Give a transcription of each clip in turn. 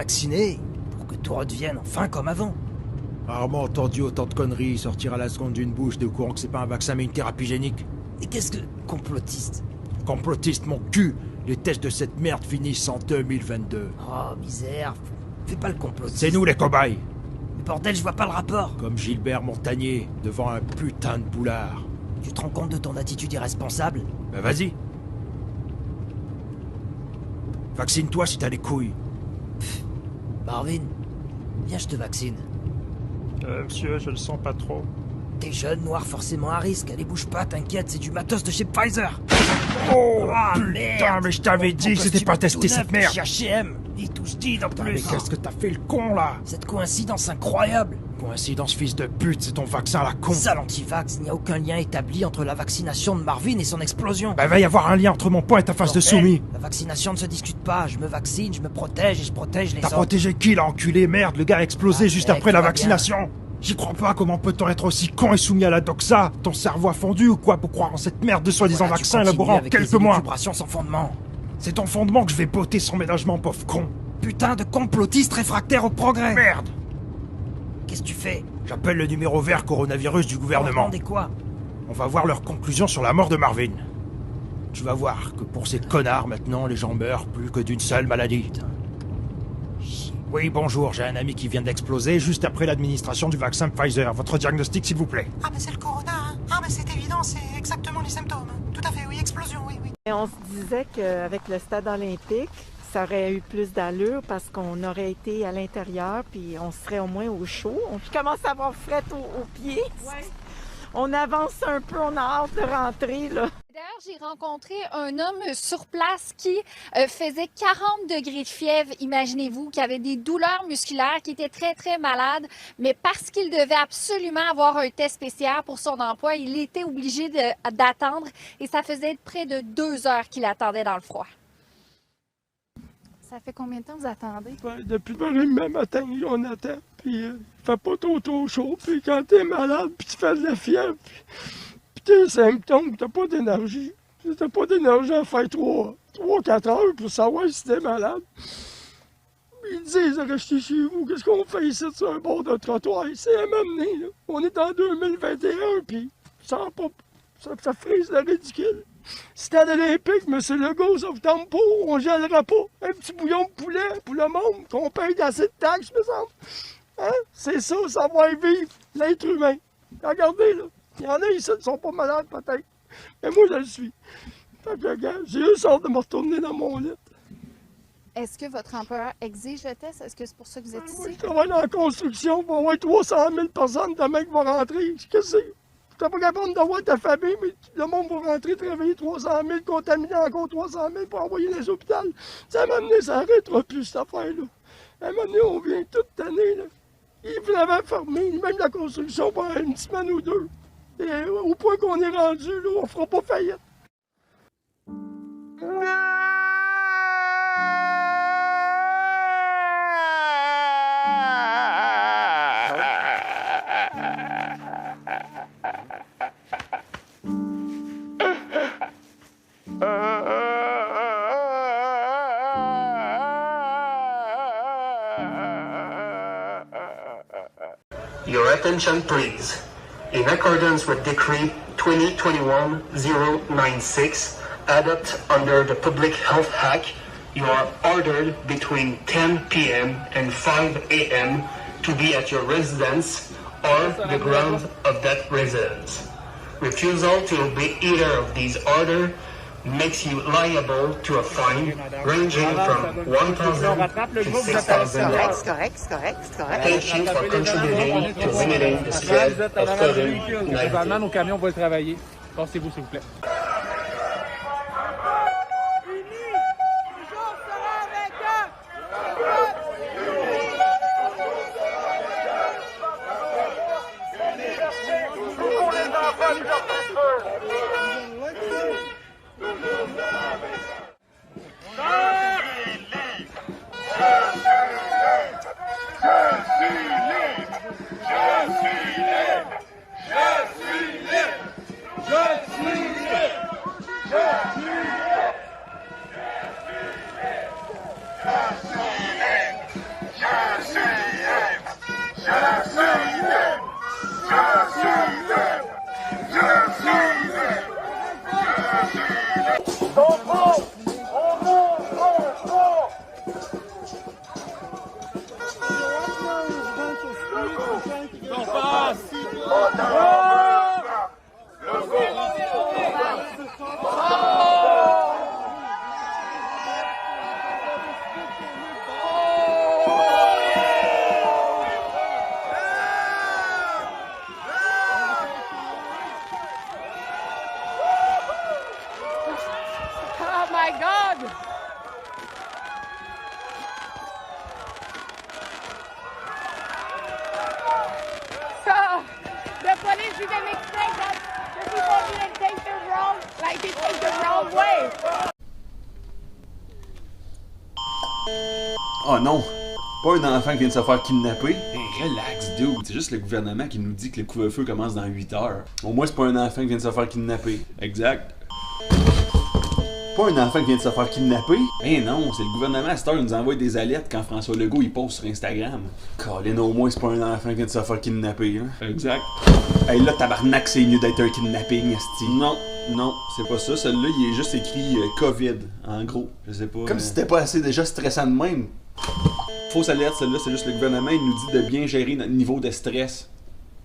vacciner pour que tout redevienne enfin comme avant. Rarement entendu autant de conneries sortir à la seconde d'une bouche de courant que c'est pas un vaccin mais une thérapie génique. Et qu'est-ce que... complotiste? Complotiste mon cul. Les tests de cette merde finissent en 2022. Oh, misère. Fais pas le complotiste. C'est nous les cobayes. Mais bordel, je vois pas le rapport. Comme Gilbert Montagnier, devant un putain de boulard. Tu te rends compte de ton attitude irresponsable? Ben vas-y. Vaccine-toi si t'as les couilles. Marvin, viens, je te vaccine. Monsieur, je le sens pas trop. T'es jeune, noir, forcément à risque. Allez, bouge pas, t'inquiète, c'est du matos de chez Pfizer. Oh, putain, merde. Mais je t'avais dit que c'était pas testé cette merde. H&M, et tout speed en Mais plus. qu'est-ce que t'as fait le con là? Cette coïncidence incroyable. Coïncidence fils de pute, c'est ton vaccin à la con. Sale anti-vax, il n'y a aucun lien établi entre la vaccination de Marvin et son explosion. Bah va y avoir un lien entre mon poing et ta face de Bordel, soumis. La vaccination ne se discute pas, je me vaccine, je me protège et je protège les T'as autres. protégé qui là, enculé? Merde, le gars a explosé Ah, juste mec, après la tout va vaccination. J'y crois pas, comment peut-on être aussi con et soumis à la doxa? Ton cerveau a fondu ou quoi pour croire en cette merde de soi-disant Voilà, tu vaccin continues élaboré en avec quelques les mois? élucubrations sans fondement. C'est ton fondement que je vais botter son ménagement, pauvre con. Putain de complotiste réfractaire au progrès. Merde! Qu'est-ce que tu fais? J'appelle le numéro vert coronavirus du gouvernement. Demandez quoi? On va voir leurs conclusions sur la mort de Marvin. Tu vas voir que pour ces connards, maintenant, les gens meurent plus que d'une seule maladie. Oui, bonjour, j'ai un ami qui vient d'exploser juste après l'administration du vaccin Pfizer. Votre diagnostic, s'il vous plaît. Ah, mais c'est le corona, hein? Ah, mais c'est évident, c'est exactement les symptômes. Tout à fait, oui, explosion, oui, oui. Et on se disait qu'avec le stade olympique, ça aurait eu plus d'allure parce qu'on aurait été à l'intérieur puis on serait au moins au chaud. On commence à avoir fret aux pieds. Ouais. On avance un peu, on a hâte de rentrer, là. D'ailleurs, j'ai rencontré un homme sur place qui faisait 40 degrés de fièvre, imaginez-vous, qui avait des douleurs musculaires, qui était très, très malade, mais parce qu'il devait absolument avoir un test PCR pour son emploi, il était obligé d'attendre et ça faisait près de 2 heures qu'il attendait dans le froid. Ça fait combien de temps vous attendez? Ben, depuis le matin, on attend, puis il fait pas trop chaud, puis quand t'es malade, puis tu fais de la fièvre, puis tes symptômes, t'as pas d'énergie. T'as pas d'énergie à faire 3-4 heures pour savoir si t'es malade. Ils disent, restez chez vous, qu'est-ce qu'on fait ici sur un bord de trottoir? C'est à m'amener, là. On est en 2021, puis ça frise le ridicule. Stade olympique, M. Legault, ça vous tente pas, on gèlera pas. Un petit bouillon de poulet pour le monde, qu'on paye assez de taxes, me semble. Hein? C'est ça, savoir-vivre, l'être humain. Regardez, là. Il y en a ici qui ne sont pas malades, peut-être. Mais moi, je le suis. Fait que, regarde, j'ai eu sorte de me retourner dans mon lit. Est-ce que votre employeur exige le test? Est-ce que c'est pour ça que vous êtes Moi, je ici? travaille dans la construction, il va y avoir 300 000 personnes demain qui vont rentrer. Qu'est-ce que c'est? T'es pas capable d'avoir ta famille, mais le monde va rentrer, travailler 300 000, contaminer encore 300 000 pour envoyer les hôpitaux. Ça m'a amené, ça n'arrêtera plus, cette affaire-là. À un moment donné, on vient toute l'année, là. Ils l'avaient fermé, même la construction, pendant une semaine ou deux. Et au point qu'on est rendu, là, on fera pas faillite. Your attention, please. In accordance with Decree 2021-096, adopted under the Public Health Act, you are ordered between 10 p.m. and 5 a.m. to be at your residence or the grounds of that residence. Refusal to obey either of these orders makes you liable to a fine ranging from 1,000 to 6,000 dollars. C'est correct. Thank you for contributing to limiting the spread of COVID-19. Présentement, nos camions vont travailler. Passez-vous, s'il vous plaît. might be taken the wrong way. Oh non! Pas un enfant qui vient de se faire kidnapper. Hey, relax, dude. C'est juste le gouvernement qui nous dit que le couvre-feu commence dans 8 heures. Au moins, c'est pas un enfant qui vient de se faire kidnapper. Exact. Pas un enfant qui vient de se faire kidnapper. Eh non, c'est le gouvernement à cette heure qui nous envoie des alertes quand François Legault il poste sur Instagram. Colin, au moins, c'est pas un enfant qui vient de se faire kidnapper. Hein? Exact. Hey là, tabarnak, c'est mieux d'être un kidnapping, esti. Non, non, c'est pas ça. Celui-là, il est juste écrit COVID, en gros. Je sais pas. Comme si c'était pas assez déjà stressant de même. Fausse alerte, celle-là, c'est juste le gouvernement, il nous dit de bien gérer notre niveau de stress.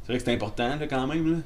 C'est vrai que c'est important, là, quand même, là.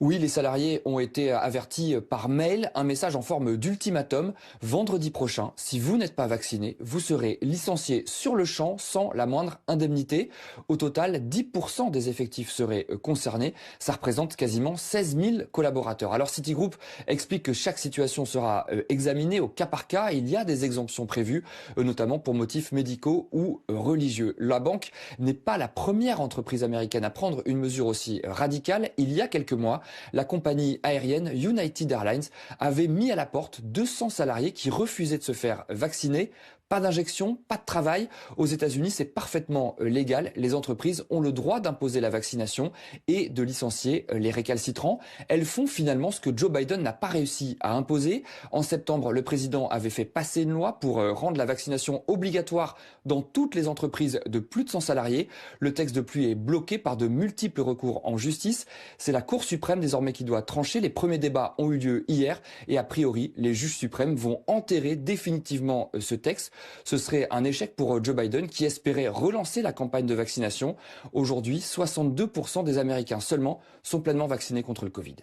Oui, les salariés ont été avertis par mail, un message en forme d'ultimatum. Vendredi prochain, si vous n'êtes pas vacciné, vous serez licencié sur le champ sans la moindre indemnité. Au total, 10% des effectifs seraient concernés. Ça représente quasiment 16 000 collaborateurs. Alors Citigroup explique que chaque situation sera examinée au cas par cas. Il y a des exemptions prévues, notamment pour motifs médicaux ou religieux. La banque n'est pas la première entreprise américaine à prendre une mesure aussi radicale. Il y a quelques mois, la compagnie aérienne United Airlines avait mis à la porte 200 salariés qui refusaient de se faire vacciner. Pas d'injection, pas de travail. Aux États-Unis, c'est parfaitement légal. Les entreprises ont le droit d'imposer la vaccination et de licencier les récalcitrants. Elles font finalement ce que Joe Biden n'a pas réussi à imposer. En septembre, le président avait fait passer une loi pour rendre la vaccination obligatoire dans toutes les entreprises de plus de 100 salariés. Le texte de pluie est bloqué par de multiples recours en justice. C'est la Cour suprême désormais qui doit trancher. Les premiers débats ont eu lieu hier et a priori, les juges suprêmes vont enterrer définitivement ce texte. Ce serait un échec pour Joe Biden qui espérait relancer la campagne de vaccination. Aujourd'hui, 62% des Américains seulement sont pleinement vaccinés contre le Covid.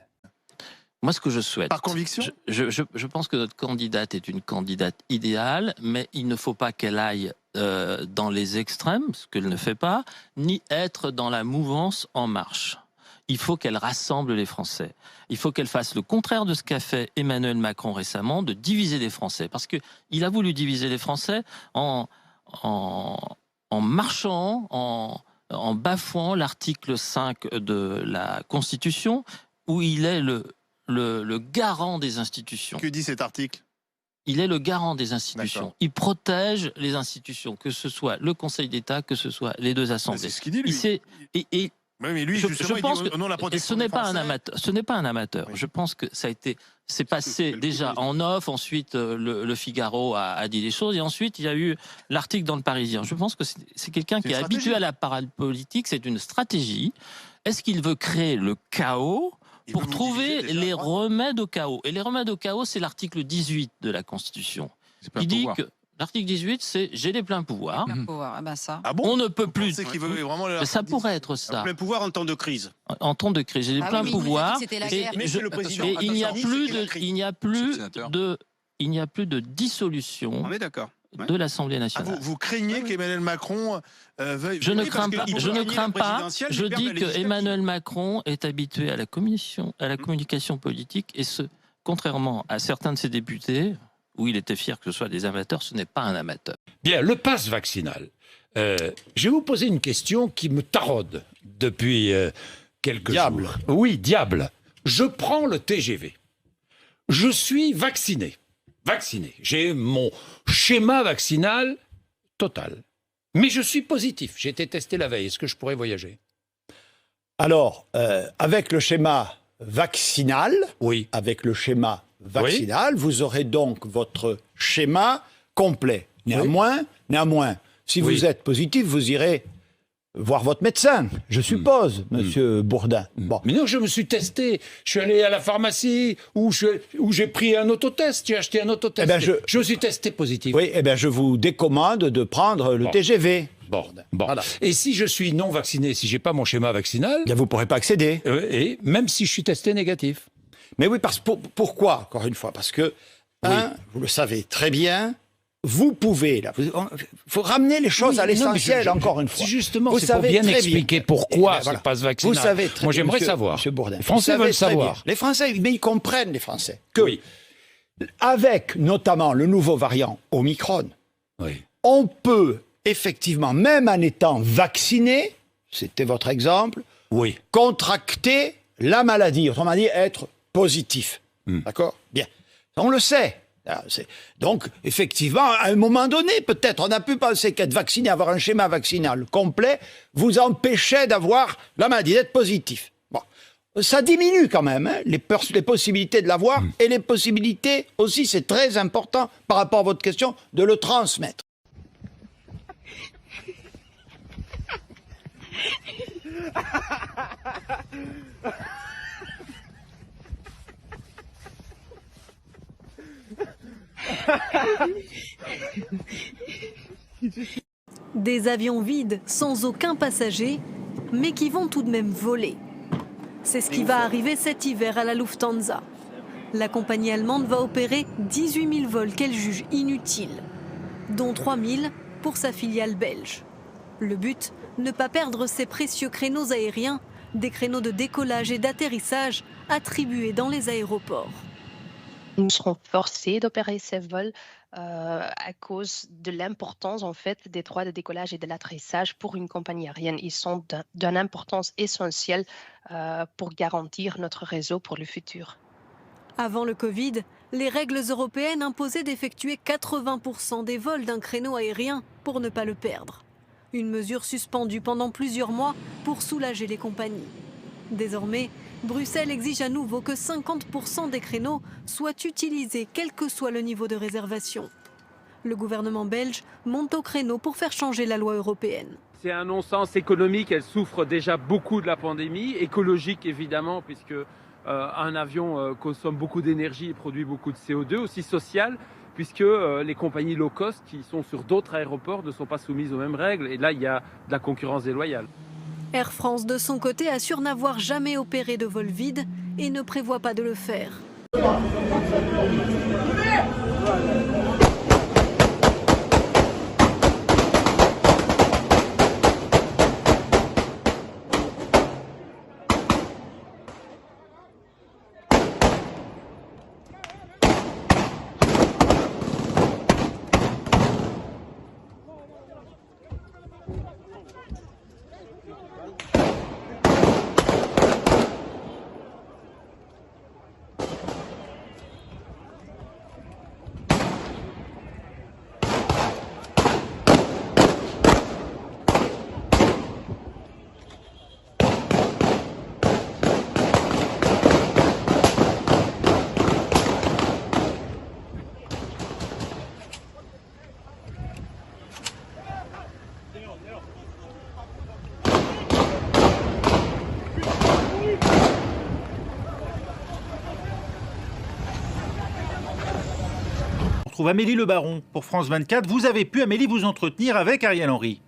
Moi, ce que je souhaite... Par conviction ? Je pense que notre candidate est une candidate idéale, mais il ne faut pas qu'elle aille dans les extrêmes, ce qu'elle ne fait pas, ni être dans la mouvance En Marche. Il faut qu'elle rassemble les Français. Il faut qu'elle fasse le contraire de ce qu'a fait Emmanuel Macron récemment, de diviser les Français. Parce qu'il a voulu diviser les Français en marchant, en bafouant l'article 5 de la Constitution, où il est le garant des institutions. Que dit cet article ? Il est le garant des institutions. Il protège les institutions, que ce soit le Conseil d'État, que ce soit les deux assemblées. C'est ce qu'il dit, lui. Oui, mais lui, je pense que ce n'est pas un amateur. Ce n'est pas un amateur. Oui. Je pense que c'est passé déjà en off. Ensuite, le Figaro a dit des choses, et ensuite il y a eu l'article dans le Parisien. Je pense que c'est quelqu'un qui est habitué à la parade politique. C'est une stratégie. Est-ce qu'il veut créer le chaos pour trouver les remèdes au chaos? Et les remèdes au chaos, c'est l'article 18 de la Constitution, qui dit que l'article 18, c'est j'ai les pleins pouvoirs. Ah ben ça. Ah bon? On ne peut plus. C'est qu'il veut vraiment ça pourrait être ça. Plein pouvoir en temps de crise. En temps de crise, j'ai les pleins pouvoirs. Et il n'y a plus de dissolution. On est d'accord. De l'Assemblée nationale. Vous craignez qu'Emmanuel Macron veuille... Je ne crains pas. Je dis que Emmanuel Macron est habitué à la communication politique, et contrairement à certains de ses députés, où il était fier que ce soit des amateurs, ce n'est pas un amateur. Bien, le pass vaccinal. Je vais vous poser une question qui me taraude depuis quelques jours. Oui, diable. Je prends le TGV. Je suis vacciné. J'ai mon schéma vaccinal total. Mais je suis positif. J'ai été testé la veille. Est-ce que je pourrais voyager? Alors, avec le schéma vaccinal, oui. Vous aurez donc votre schéma complet. Néanmoins, si vous êtes positif, vous irez voir votre médecin, je suppose, monsieur Bourdin. Bon. Mais non, je me suis testé. Je suis allé à la pharmacie où j'ai pris un autotest. J'ai acheté un autotest. Je suis testé positif. Oui, je vous décommande de prendre le TGV. Bon. Voilà. Et si je suis non vacciné, si j'ai pas mon schéma vaccinal... vous ne pourrez pas accéder. Et même si je suis testé négatif. Mais oui, pourquoi, encore une fois? Parce que, vous le savez très bien, vous pouvez... Il faut ramener les choses à l'essentiel, encore une fois. Justement, c'est pour bien expliquer pourquoi ce passe vaccinal. Vous savez très Moi, bien, j'aimerais savoir. Monsieur Bourdin, les Français veulent savoir. Les Français, mais ils comprennent, les Français, que avec notamment le nouveau variant Omicron, on peut effectivement, même en étant vacciné, c'était votre exemple, oui, contracter la maladie, autrement dit, être positif. D'accord? Bien. On le sait. Donc, effectivement, à un moment donné, peut-être, on a pu penser qu'être vacciné, avoir un schéma vaccinal complet, vous empêchait d'avoir la maladie, d'être positif. Bon. Ça diminue quand même, hein, les possibilités de l'avoir et les possibilités aussi, c'est très important par rapport à votre question, de le transmettre. Des avions vides, sans aucun passager, mais qui vont tout de même voler. C'est ce qui va arriver cet hiver à la Lufthansa. La compagnie allemande va opérer 18 000 vols qu'elle juge inutiles, dont 3 000 pour sa filiale belge. Le but, ne pas perdre ces précieux créneaux aériens, des créneaux de décollage et d'atterrissage attribués dans les aéroports. Nous serons forcés d'opérer ces vols à cause de l'importance en fait des droits de décollage et de l'atterrissage pour une compagnie aérienne. Ils sont d'une importance essentielle pour garantir notre réseau pour le futur. Avant le Covid, les règles européennes imposaient d'effectuer 80% des vols d'un créneau aérien pour ne pas le perdre. Une mesure suspendue pendant plusieurs mois pour soulager les compagnies. Désormais, Bruxelles exige à nouveau que 50% des créneaux soient utilisés, quel que soit le niveau de réservation. Le gouvernement belge monte au créneau pour faire changer la loi européenne. C'est un non-sens économique, elle souffre déjà beaucoup de la pandémie, écologique évidemment, puisque un avion consomme beaucoup d'énergie et produit beaucoup de CO2, aussi social, puisque les compagnies low cost qui sont sur d'autres aéroports ne sont pas soumises aux mêmes règles. Et là, il y a de la concurrence déloyale. Air France, de son côté, assure n'avoir jamais opéré de vol vide et ne prévoit pas de le faire. On retrouve Amélie Le Baron pour France 24. Vous avez pu, Amélie, vous entretenir avec Ariel Henry.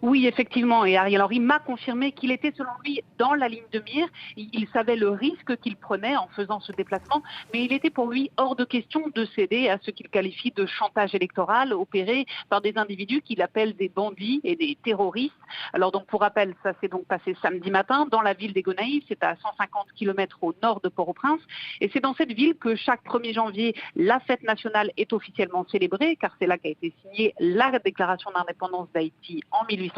Oui, effectivement, et Ariel Henry m'a confirmé qu'il était selon lui dans la ligne de mire. Il savait le risque qu'il prenait en faisant ce déplacement, mais il était pour lui hors de question de céder à ce qu'il qualifie de chantage électoral opéré par des individus qu'il appelle des bandits et des terroristes. Alors donc pour rappel, ça s'est donc passé samedi matin dans la ville des Gonaïves, c'est à 150 km au nord de Port-au-Prince, et c'est dans cette ville que chaque 1er janvier, la fête nationale est officiellement célébrée, car c'est là qu'a été signée la déclaration d'indépendance d'Haïti en 1804.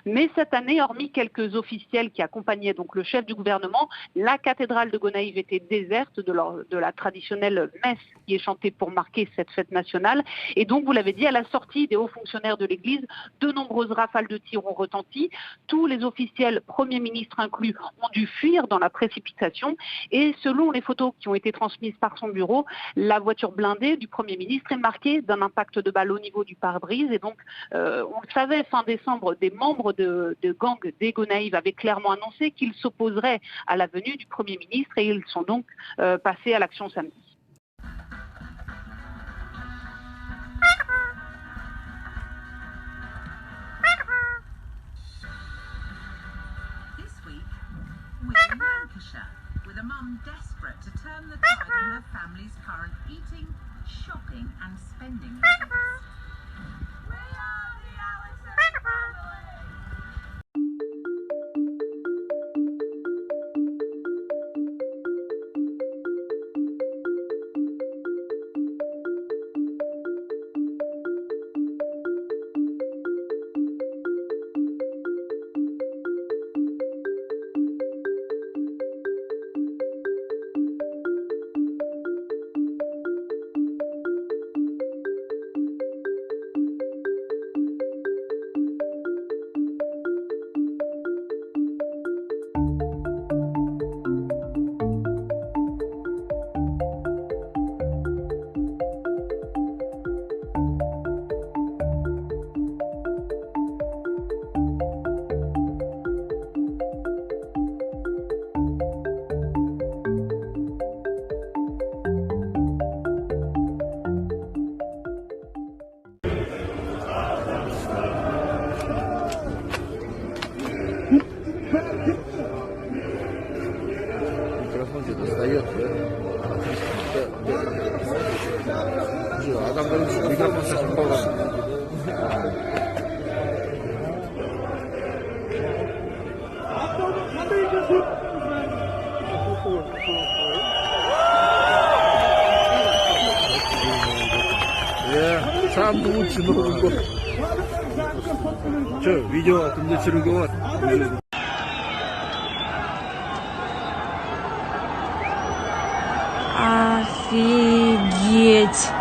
Mais cette année, hormis quelques officiels qui accompagnaient donc le chef du gouvernement, la cathédrale de Gonaïves était déserte de la traditionnelle messe qui est chantée pour marquer cette fête nationale. Et donc, vous l'avez dit, à la sortie des hauts fonctionnaires de l'église, de nombreuses rafales de tirs ont retenti. Tous les officiels, Premier ministre inclus, ont dû fuir dans la précipitation. Et selon les photos qui ont été transmises par son bureau, la voiture blindée du Premier ministre est marquée d'un impact de balle au niveau du pare-brise. Et donc, on le savait, fin décembre, des membres de gang des Gonaïves avaient clairement annoncé qu'ils s'opposeraient à la venue du Premier ministre et ils sont donc passés à l'action samedi. This week, we're in Lancashire with a mum desperate to turn the tide on her family's current eating, shopping and spending habits. 참 너무 즐거운 거. 저 비디오 근데 즐거워. Офигеть!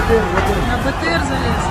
На БТР залез.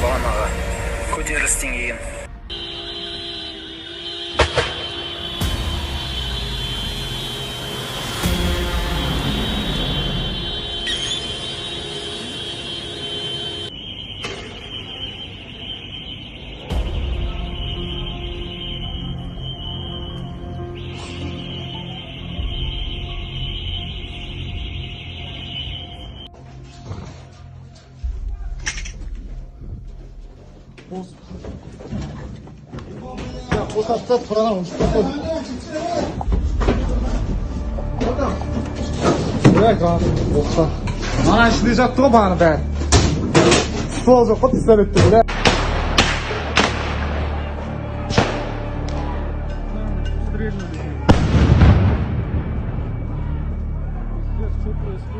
Бағанаға көтерілістен кейін. Mana ishlayapti bani bari. Stolga qo'yib salibdi. Здесь все происходит.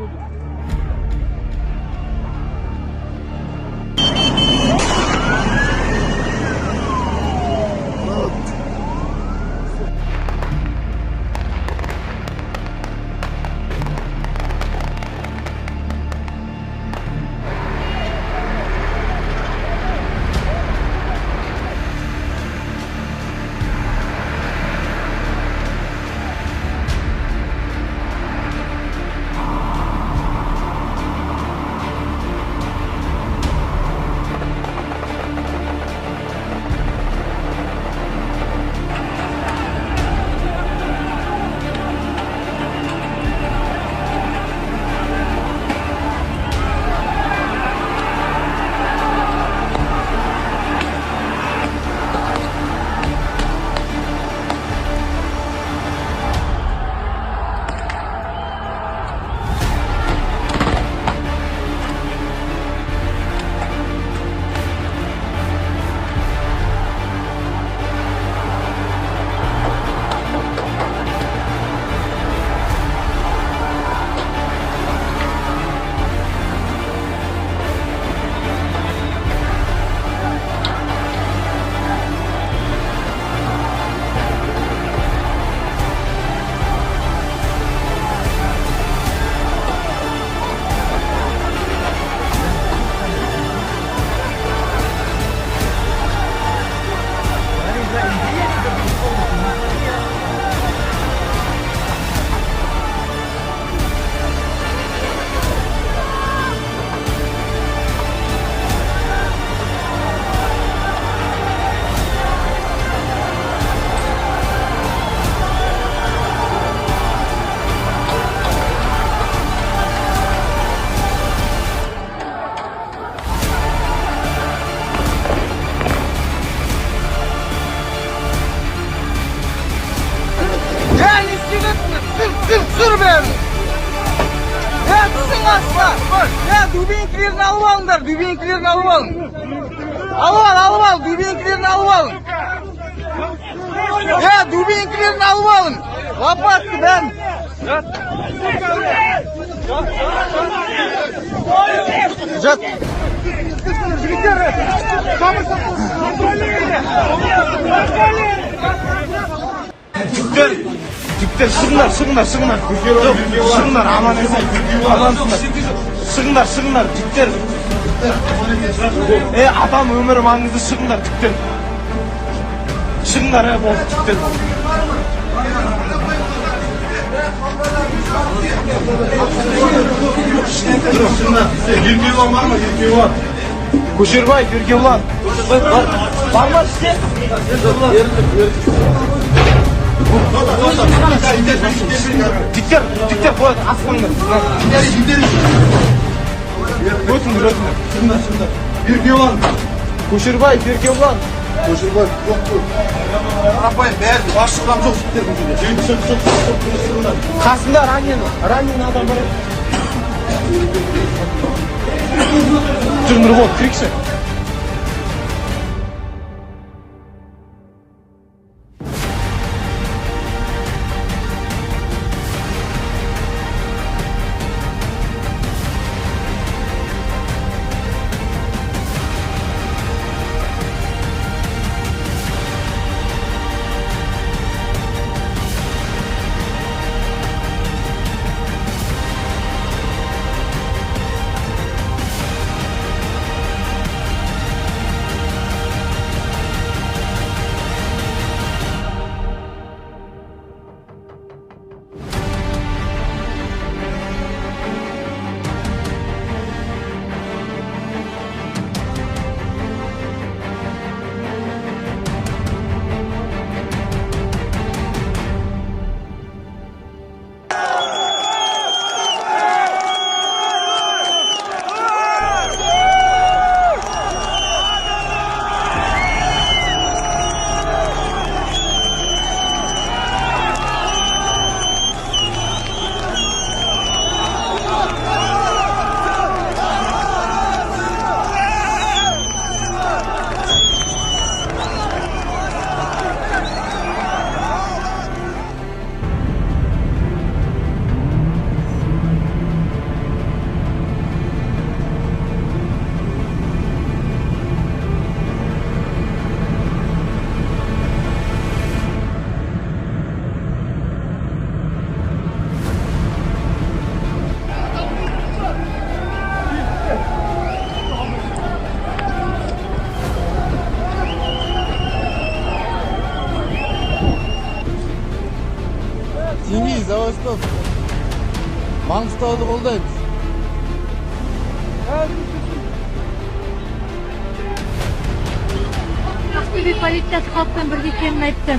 Sür beni. Ya kızın asla. Ya dübinkilerini alıp alınlar. Dübinkilerini alıp alın. Alıp al. Dübinkilerini alıp alın. Ya dübinkilerini alıp alın. Kapı attı ben. Jat. Tükler sığınlar. Yok, sığınlar amansınlar. Sığınlar tükler. Adam ömür mangızı sığınlar tükler. Sığınlar bol tükler. Yürgüvan var mı? Yürgüvan. Kuşurbay, Yürgüvan. Var mı size? Dikkat koy aslanlar. Götünür. Yürgüvan. Kuşurbay, Yürgüvan. Kuşurbay, yok. Arapayı beğendim. Başlıklam çok siktir bu. Kasında Ranyen adam var. Cümür bol, kirikse. Mangistau'da қолдаймыз. Ақтөбе полициясы халықпен бірге екенін айтты.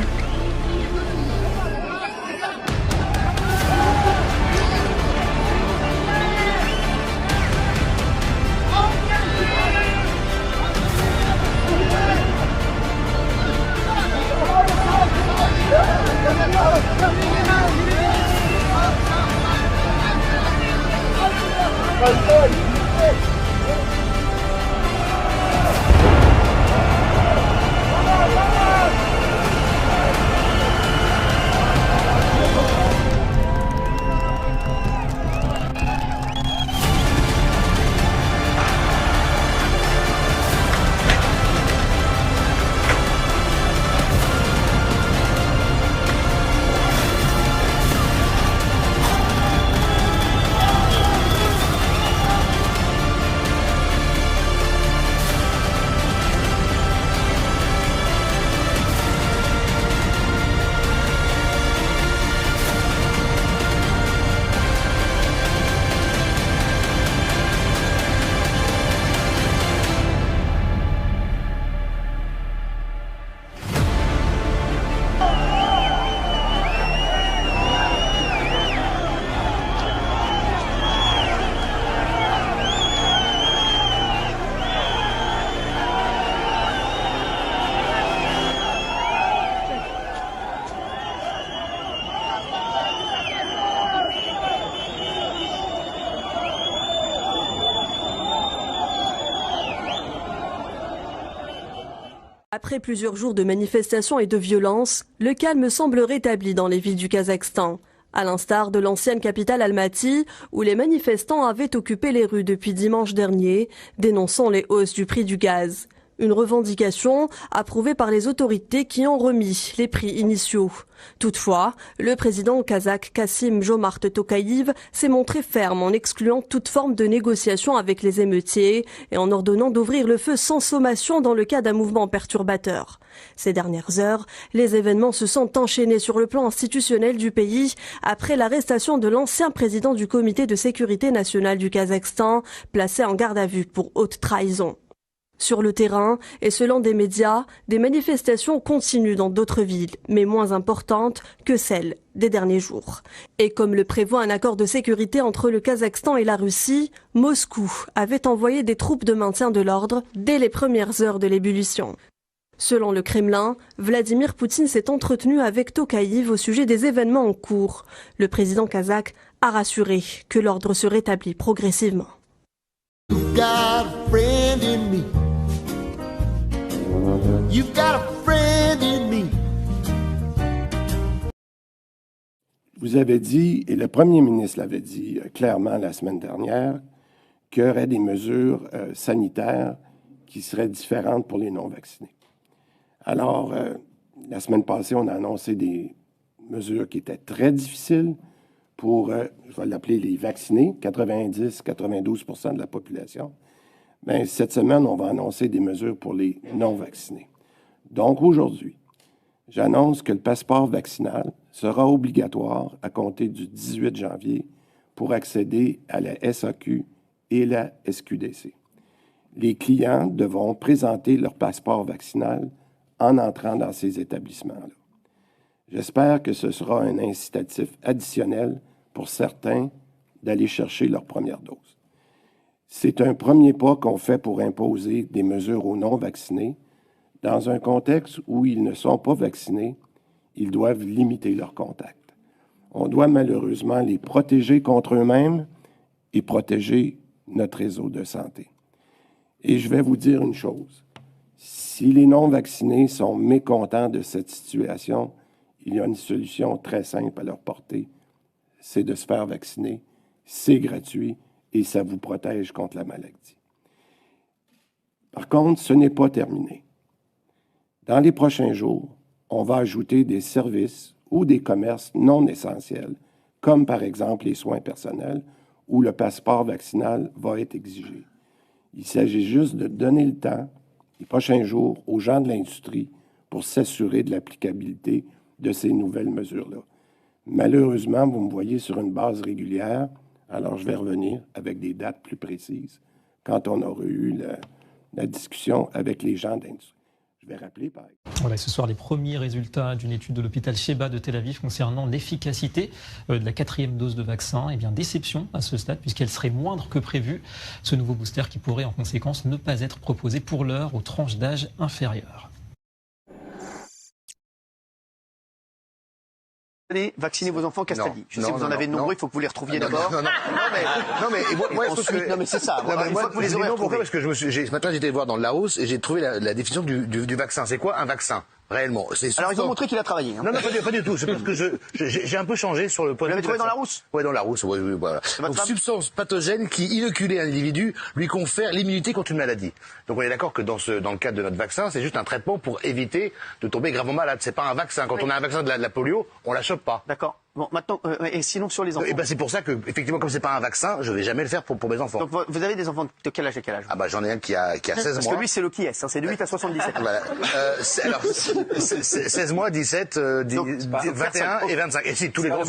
Après plusieurs jours de manifestations et de violences, le calme semble rétabli dans les villes du Kazakhstan. À l'instar de l'ancienne capitale Almaty, où les manifestants avaient occupé les rues depuis dimanche dernier, dénonçant les hausses du prix du gaz. Une revendication approuvée par les autorités qui ont remis les prix initiaux. Toutefois, le président kazakh Kassym-Jomart Tokayev s'est montré ferme en excluant toute forme de négociation avec les émeutiers et en ordonnant d'ouvrir le feu sans sommation dans le cas d'un mouvement perturbateur. Ces dernières heures, les événements se sont enchaînés sur le plan institutionnel du pays après l'arrestation de l'ancien président du comité de sécurité nationale du Kazakhstan, placé en garde à vue pour haute trahison. Sur le terrain, et selon des médias, des manifestations continuent dans d'autres villes, mais moins importantes que celles des derniers jours. Et comme le prévoit un accord de sécurité entre le Kazakhstan et la Russie, Moscou avait envoyé des troupes de maintien de l'ordre dès les premières heures de l'ébullition. Selon le Kremlin, Vladimir Poutine s'est entretenu avec Tokayev au sujet des événements en cours. Le président kazakh a rassuré que l'ordre se rétablit progressivement. You've got a friend in me. Vous avez dit, et le premier ministre l'avait dit clairement la semaine dernière, qu'il y aurait des mesures sanitaires qui seraient différentes pour les non-vaccinés. Alors, la semaine passée, on a annoncé des mesures qui étaient très difficiles pour, je vais l'appeler les vaccinés, 90-92% de la population. Bien, cette semaine, on va annoncer des mesures pour les non-vaccinés. Donc, aujourd'hui, j'annonce que le passeport vaccinal sera obligatoire à compter du 18 janvier pour accéder à la SAQ et la SQDC. Les clients devront présenter leur passeport vaccinal en entrant dans ces établissements-là. J'espère que ce sera un incitatif additionnel pour certains d'aller chercher leur première dose. C'est un premier pas qu'on fait pour imposer des mesures aux non-vaccinés. Dans un contexte où ils ne sont pas vaccinés, ils doivent limiter leurs contacts. On doit malheureusement les protéger contre eux-mêmes et protéger notre réseau de santé. Et je vais vous dire une chose. Si les non-vaccinés sont mécontents de cette situation, il y a une solution très simple à leur porter. C'est de se faire vacciner. C'est gratuit et ça vous protège contre la maladie. Par contre, ce n'est pas terminé. Dans les prochains jours, on va ajouter des services ou des commerces non essentiels, comme par exemple les soins personnels, où le passeport vaccinal va être exigé. Il s'agit juste de donner le temps, les prochains jours, aux gens de l'industrie pour s'assurer de l'applicabilité de ces nouvelles mesures-là. Malheureusement, vous me voyez sur une base régulière Alors, je vais revenir avec des dates plus précises quand on aura eu la discussion avec les gens d'industrie. Je vais rappeler, par exemple. Voilà, ce soir, les premiers résultats d'une étude de l'hôpital Sheba de Tel Aviv concernant l'efficacité de la 4e dose de vaccin. Eh bien, déception à ce stade, puisqu'elle serait moindre que prévu. Ce nouveau booster qui pourrait, en conséquence, ne pas être proposé pour l'heure aux tranches d'âge inférieures. Allez vacciner vos enfants, Castaldi. Je sais que vous en avez de nombreux, il faut que vous les retrouviez d'abord. Non, mais moi, non, mais c'est ça. Une fois que vous les aurez retrouvés. Parce que ce matin, j'étais voir dans le Larousse et j'ai trouvé la définition du vaccin. C'est quoi un vaccin? Réellement. Alors, ils ont montré qu'il a travaillé. Hein. Non, pas du tout. C'est parce que j'ai un peu changé sur le point de vue. Vous l'avez trouvé dans la Rousse? Ouais, dans la Rousse, oui, voilà. Donc, substance pathogène qui, inoculée à un individu, lui confère l'immunité contre une maladie. Donc, on est d'accord que dans le cadre de notre vaccin, c'est juste un traitement pour éviter de tomber gravement malade. C'est pas un vaccin. Quand on a un vaccin de la polio, on la chope pas. D'accord. Bon, maintenant, et sinon sur les enfants. Et ben c'est pour ça que, effectivement, comme c'est pas un vaccin, je vais jamais le faire pour mes enfants. Donc vous avez des enfants de quel âge et quel âge? Ah bah j'en ai un qui a 16 mois. Parce que lui c'est le qui est, c'est de 8 à 77. Voilà. Alors 16 mois, 17, 21 et 25. Et c'est tous les grands.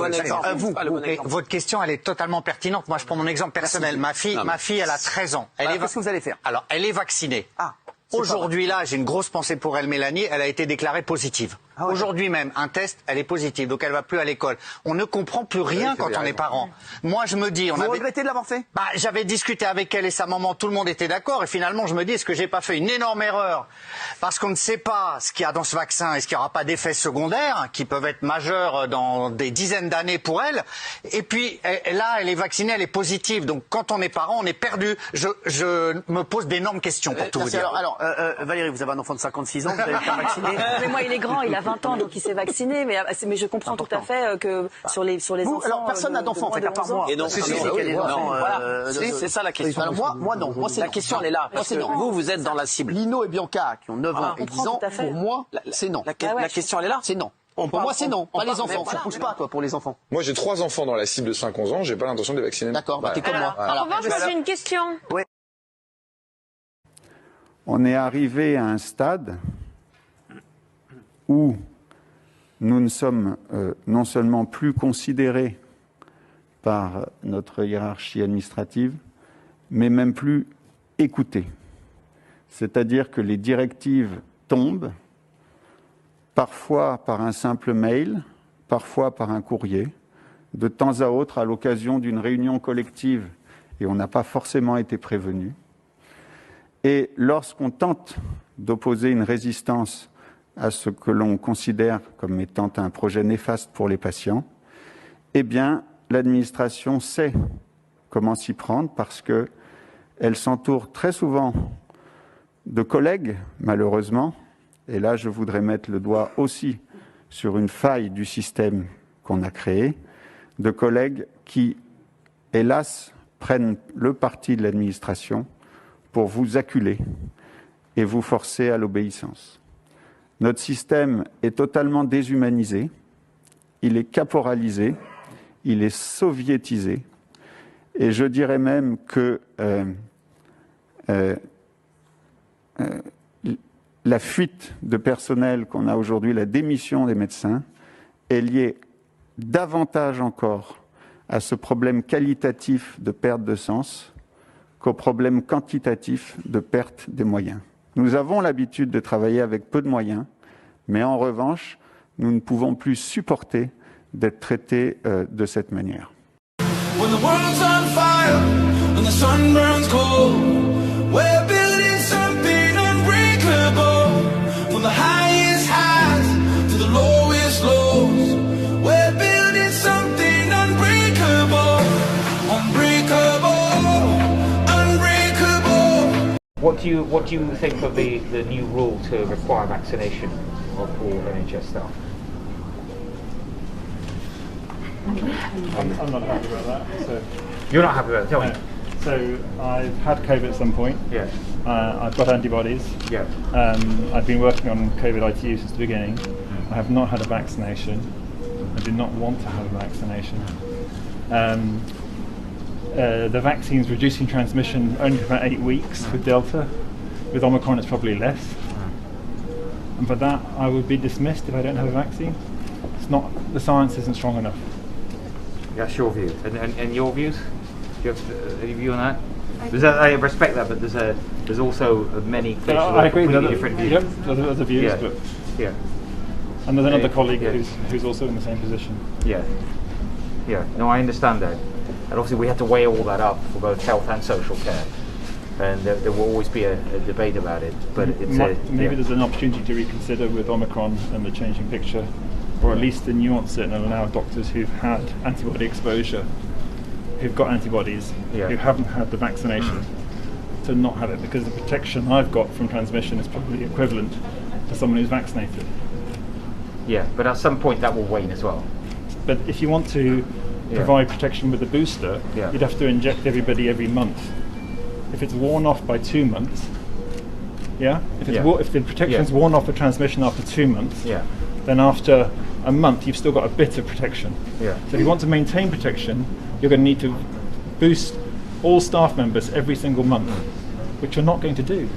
Votre question elle est totalement pertinente. Moi je prends mon exemple personnel. Ma fille elle a 13 ans. Qu'est-ce que vous allez faire? Alors elle est vaccinée. Ah. Aujourd'hui là, j'ai une grosse pensée pour elle, Mélanie, elle a été déclarée positive. Ah ouais. Aujourd'hui même, un test, elle est positive, donc elle va plus à l'école. On ne comprend plus rien quand on est parent. Moi je me dis... Vous regrettez de l'avoir fait? J'avais discuté avec elle et sa maman, tout le monde était d'accord, et finalement je me dis, est-ce que j'ai pas fait une énorme erreur? Parce qu'on ne sait pas ce qu'il y a dans ce vaccin, est-ce qu'il n'y aura pas d'effets secondaires qui peuvent être majeurs dans des dizaines d'années pour elle? Et puis là, elle est vaccinée, elle est positive, donc quand on est parent, on est perdu. Je me pose d'énormes questions pour tout vous dire. Alors Valérie, vous avez un enfant de 56 ans, vous avez été vacciné. Mais moi, il est grand, il a 20 ans, donc il s'est vacciné. Mais je comprends tout à fait que sur les enfants. Alors, personne n'a d'enfant, en fait, à part moi. Et non, c'est ça la question. Alors, moi, non. Moi, c'est la question, elle est là. Parce que vous êtes dans la cible. Lino et Bianca, qui ont 9 ans et 10 ans, pour moi, c'est non. La question, elle est là. C'est non. Pour moi, c'est non. Pas les enfants. Ça pousse pas, toi, pour les enfants. Moi, j'ai 3 enfants dans la cible de 5-11 ans. J'ai pas l'intention de les vacciner. D'accord. T'es comme moi. En revanche, moi, j'ai une question. On est arrivé à un stade où nous ne sommes non seulement plus considérés par notre hiérarchie administrative, mais même plus écoutés. C'est-à-dire que les directives tombent, parfois par un simple mail, parfois par un courrier, de temps à autre à l'occasion d'une réunion collective, et on n'a pas forcément été prévenu. Et lorsqu'on tente d'opposer une résistance à ce que l'on considère comme étant un projet néfaste pour les patients, eh bien, l'administration sait comment s'y prendre parce qu'elle s'entoure très souvent de collègues, malheureusement, et là je voudrais mettre le doigt aussi sur une faille du système qu'on a créé, de collègues qui, hélas, prennent le parti de l'administration pour vous acculer et vous forcer à l'obéissance. Notre système est totalement déshumanisé, il est caporalisé, il est soviétisé, et je dirais même que la fuite de personnel qu'on a aujourd'hui, la démission des médecins, est liée davantage encore à ce problème qualitatif de perte de sens qu'au problème quantitatif de perte des moyens. Nous avons l'habitude de travailler avec peu de moyens, mais en revanche, nous ne pouvons plus supporter d'être traités de cette manière. When the world's on fire and the sun burns cold, we're building something unbreakable. From the highest highs to the lowest lows, we're building something unbreakable, unbreakable, unbreakable. What do you think of the new rule to require vaccination of all NHS staff? I'm not happy about that. So. You're not happy about it? Tell me. So I've had COVID at some point. Yeah. I've got antibodies. Yeah. I've been working on COVID ITU since the beginning. I have not had a vaccination. I do not want to have a vaccination. The vaccine's reducing transmission only for about 8 weeks with Delta. With Omicron it's probably less. And for that I would be dismissed if I don't have a vaccine. It's not, the science isn't strong enough. That's your view. And your views? Do you have any view on that? I respect that, but there's also many places I agree. completely different views. Yep, there's other views, Yeah. but Yeah. and there's another colleague Yeah. who's also in the same position. Yeah. Yeah. No, I understand that, and obviously we have to weigh all that up for both health and social care, and there will always be a debate about it. But it's maybe there's an opportunity to reconsider with Omicron and the changing picture, or at least to nuance it and allow doctors who've had antibody exposure, who've got antibodies, who haven't had the vaccination, to not have it, because the protection I've got from transmission is probably equivalent to someone who's vaccinated. Yeah, but at some point that will wane as well. But if you want to provide protection with a booster, you'd have to inject everybody every month. If it's worn off by 2 months, if the protection's worn off for transmission after 2 months, then after a month you've still got a bit of protection. So if you want to maintain protection, you're going to need to boost all staff members every single month, which you're not going to do.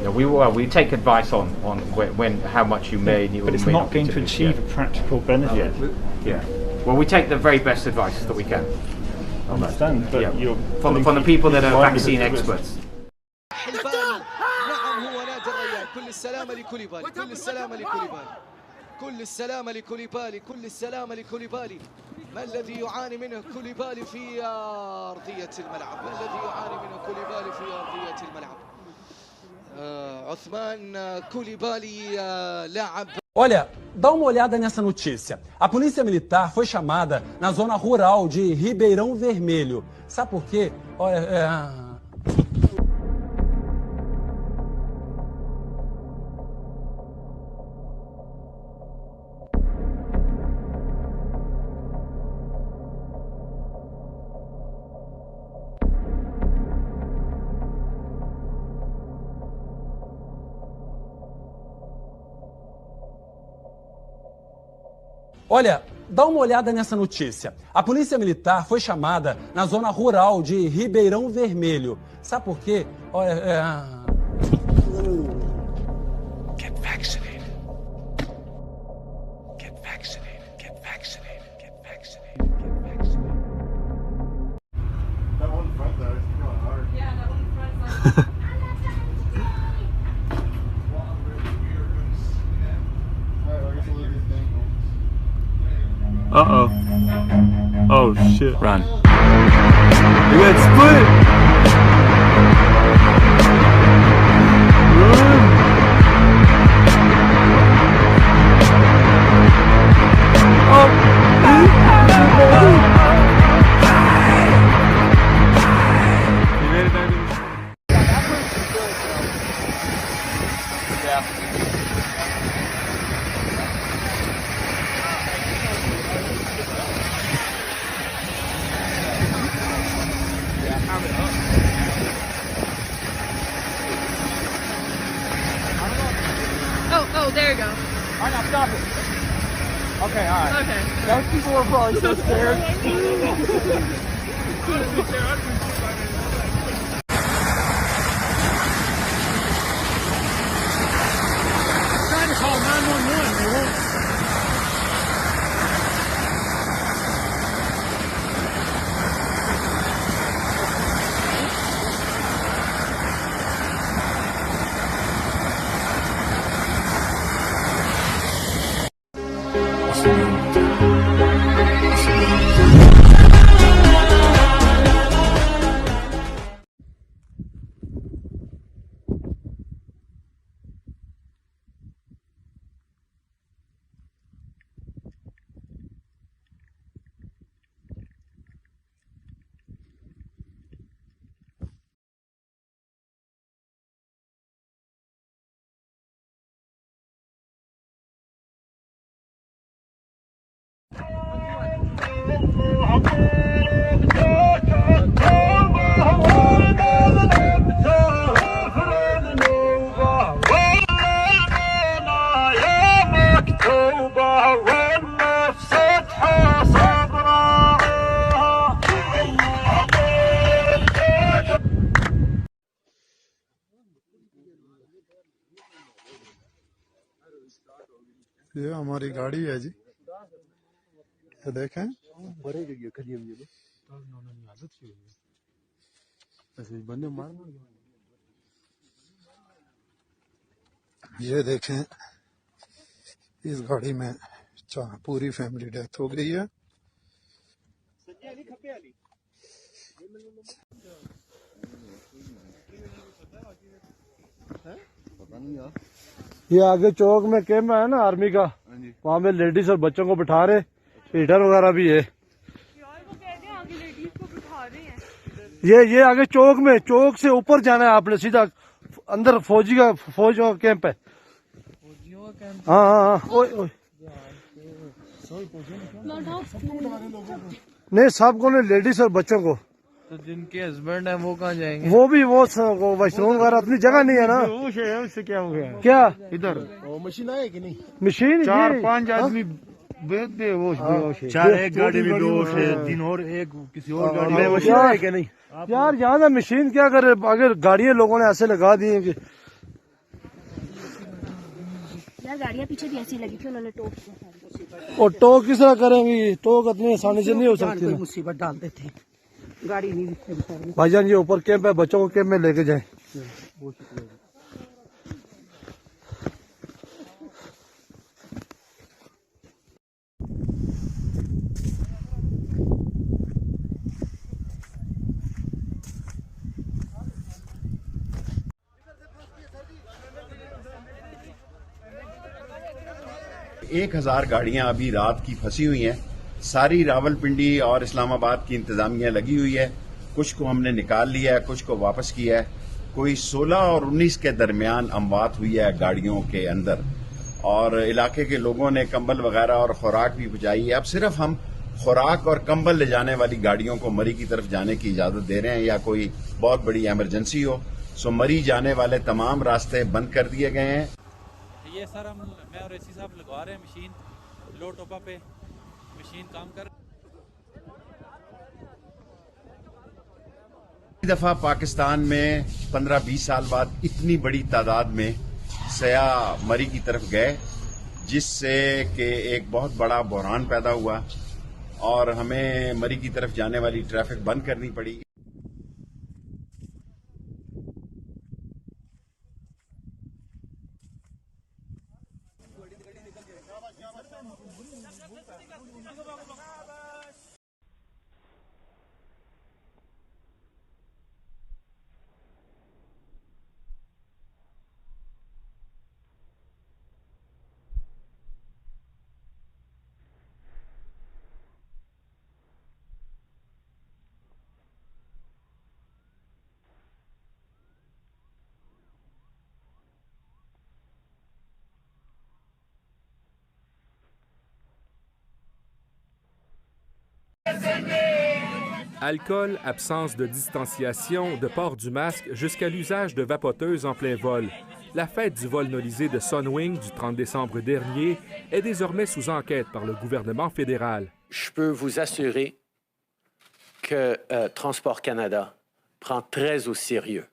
No, we take advice on how much you may need. But it's not going to achieve a practical benefit. Yeah. Well, we take the very best advice that we can. I understand, but you're from the people that are vaccine experts. نعم هو نادي الريال. كل السلامة لكوليبالي، كل السلامة لكوليبالي، كل السلامة لكوليبالي، كل السلامة لكوليبالي. ما الذي يعاني منه كوليبالي في أرضية الملعب؟ ما الذي يعاني منه كوليبالي في أرضية الملعب؟ عثمان كوليبالي لاعب. Olha, dá uma olhada nessa notícia. A polícia militar foi chamada na zona rural de Ribeirão Vermelho. Sabe por quê? Olha, Olha, dá uma olhada nessa notícia. A polícia militar foi chamada na zona rural de Ribeirão Vermelho. Sabe por quê? Olha, Get vaccinated. Get vaccinated. Get vaccinated. Get vaccinated. Get vaccinated. That one front though, it's really hard. Yeah, that one front. Uh-oh. Oh, shit. Run. You got split! Run! Oh, there you go. All right, now stop it. Okay, all right. Okay. Those people were probably so scared. Trying to call 911, they won't. ये हमारी गाड़ी है जी, ये देखें। ये देखें, इस गाड़ी में पूरी फैमिली डेथ हो गई है। ये आगे चौक में कैंप है ना आर्मी का, वहाँ पे लेडीज और बच्चों को बिठा रहे, हीटर वगैरह भी है। ये आगे चौक में, चौक से ऊपर जाना है आपने, सीधा अंदर फौज का कैंप है। हाँ। नहीं, सबको नहीं, लेडीज और बच्चों को। तो जिनके हस्बैंड है वो कहाँ जाएंगे? वो भी वो वैष्णव वगैरह, अपनी जगह नहीं है ना। उससे क्या हो गया? क्या इधर मशीन आए कि नहीं? मशीन 4-5 आदमी बेहोश। 4 एक गाड़ी में बेहोश है, 3 और एक किसी और गाड़ी में। मशीन आए कि नहीं? यार यहाँ ना मशीन क्या करे, अगर गाड़ियाँ लोगों ने ऐसे लगा दी कि यार गाड़ियाँ पीछे भी ऐसी लगी थी, उन्होंने टोक किया। और टोक किस तरह करेंगी? टोक इतनी आसानी से नहीं हो सकती। मुसीबत डालते थे, गाड़ी नहीं। भाईजान ये ऊपर कैंप है, बच्चों को कैंप में लेके जाएं। एक 1000 गाड़ियां अभी रात की फंसी हुई हैं। सारी रावलपिंडी और इस्लामाबाद की इंतजामिया लगी हुई है। कुछ को हमने निकाल लिया है, कुछ को वापस किया है। कोई 16 और 19 के दरमियान अमवात हुई है गाड़ियों के अंदर, और इलाके के लोगों ने कंबल वगैरह और खुराक भी पहुंचाई है। अब सिर्फ हम खुराक और कंबल ले जाने वाली गाड़ियों को मरी की तरफ जाने की इजाजत दे रहे हैं, या कोई बहुत बड़ी इमरजेंसी हो। सो मरी जाने वाले तमाम रास्ते बंद कर दिए गए हैं। ये सर मैं और एसी साहब लगवा रहे हैं मशीन, लो टोपा पे मशीन काम कर। दफा पाकिस्तान में 15-20 साल बाद इतनी बड़ी तादाद में सयाह मरी की तरफ गए, जिससे कि एक बहुत बड़ा बहरान पैदा हुआ और हमें मरी की तरफ जाने वाली ट्रैफिक बंद करनी पड़ी। Alcool, absence de distanciation, de port du masque, jusqu'à l'usage de vapoteuses en plein vol. La fête du vol nolisé de Sunwing du 30 décembre dernier est désormais sous enquête par le gouvernement fédéral. Je peux vous assurer que Transport Canada prend très au sérieux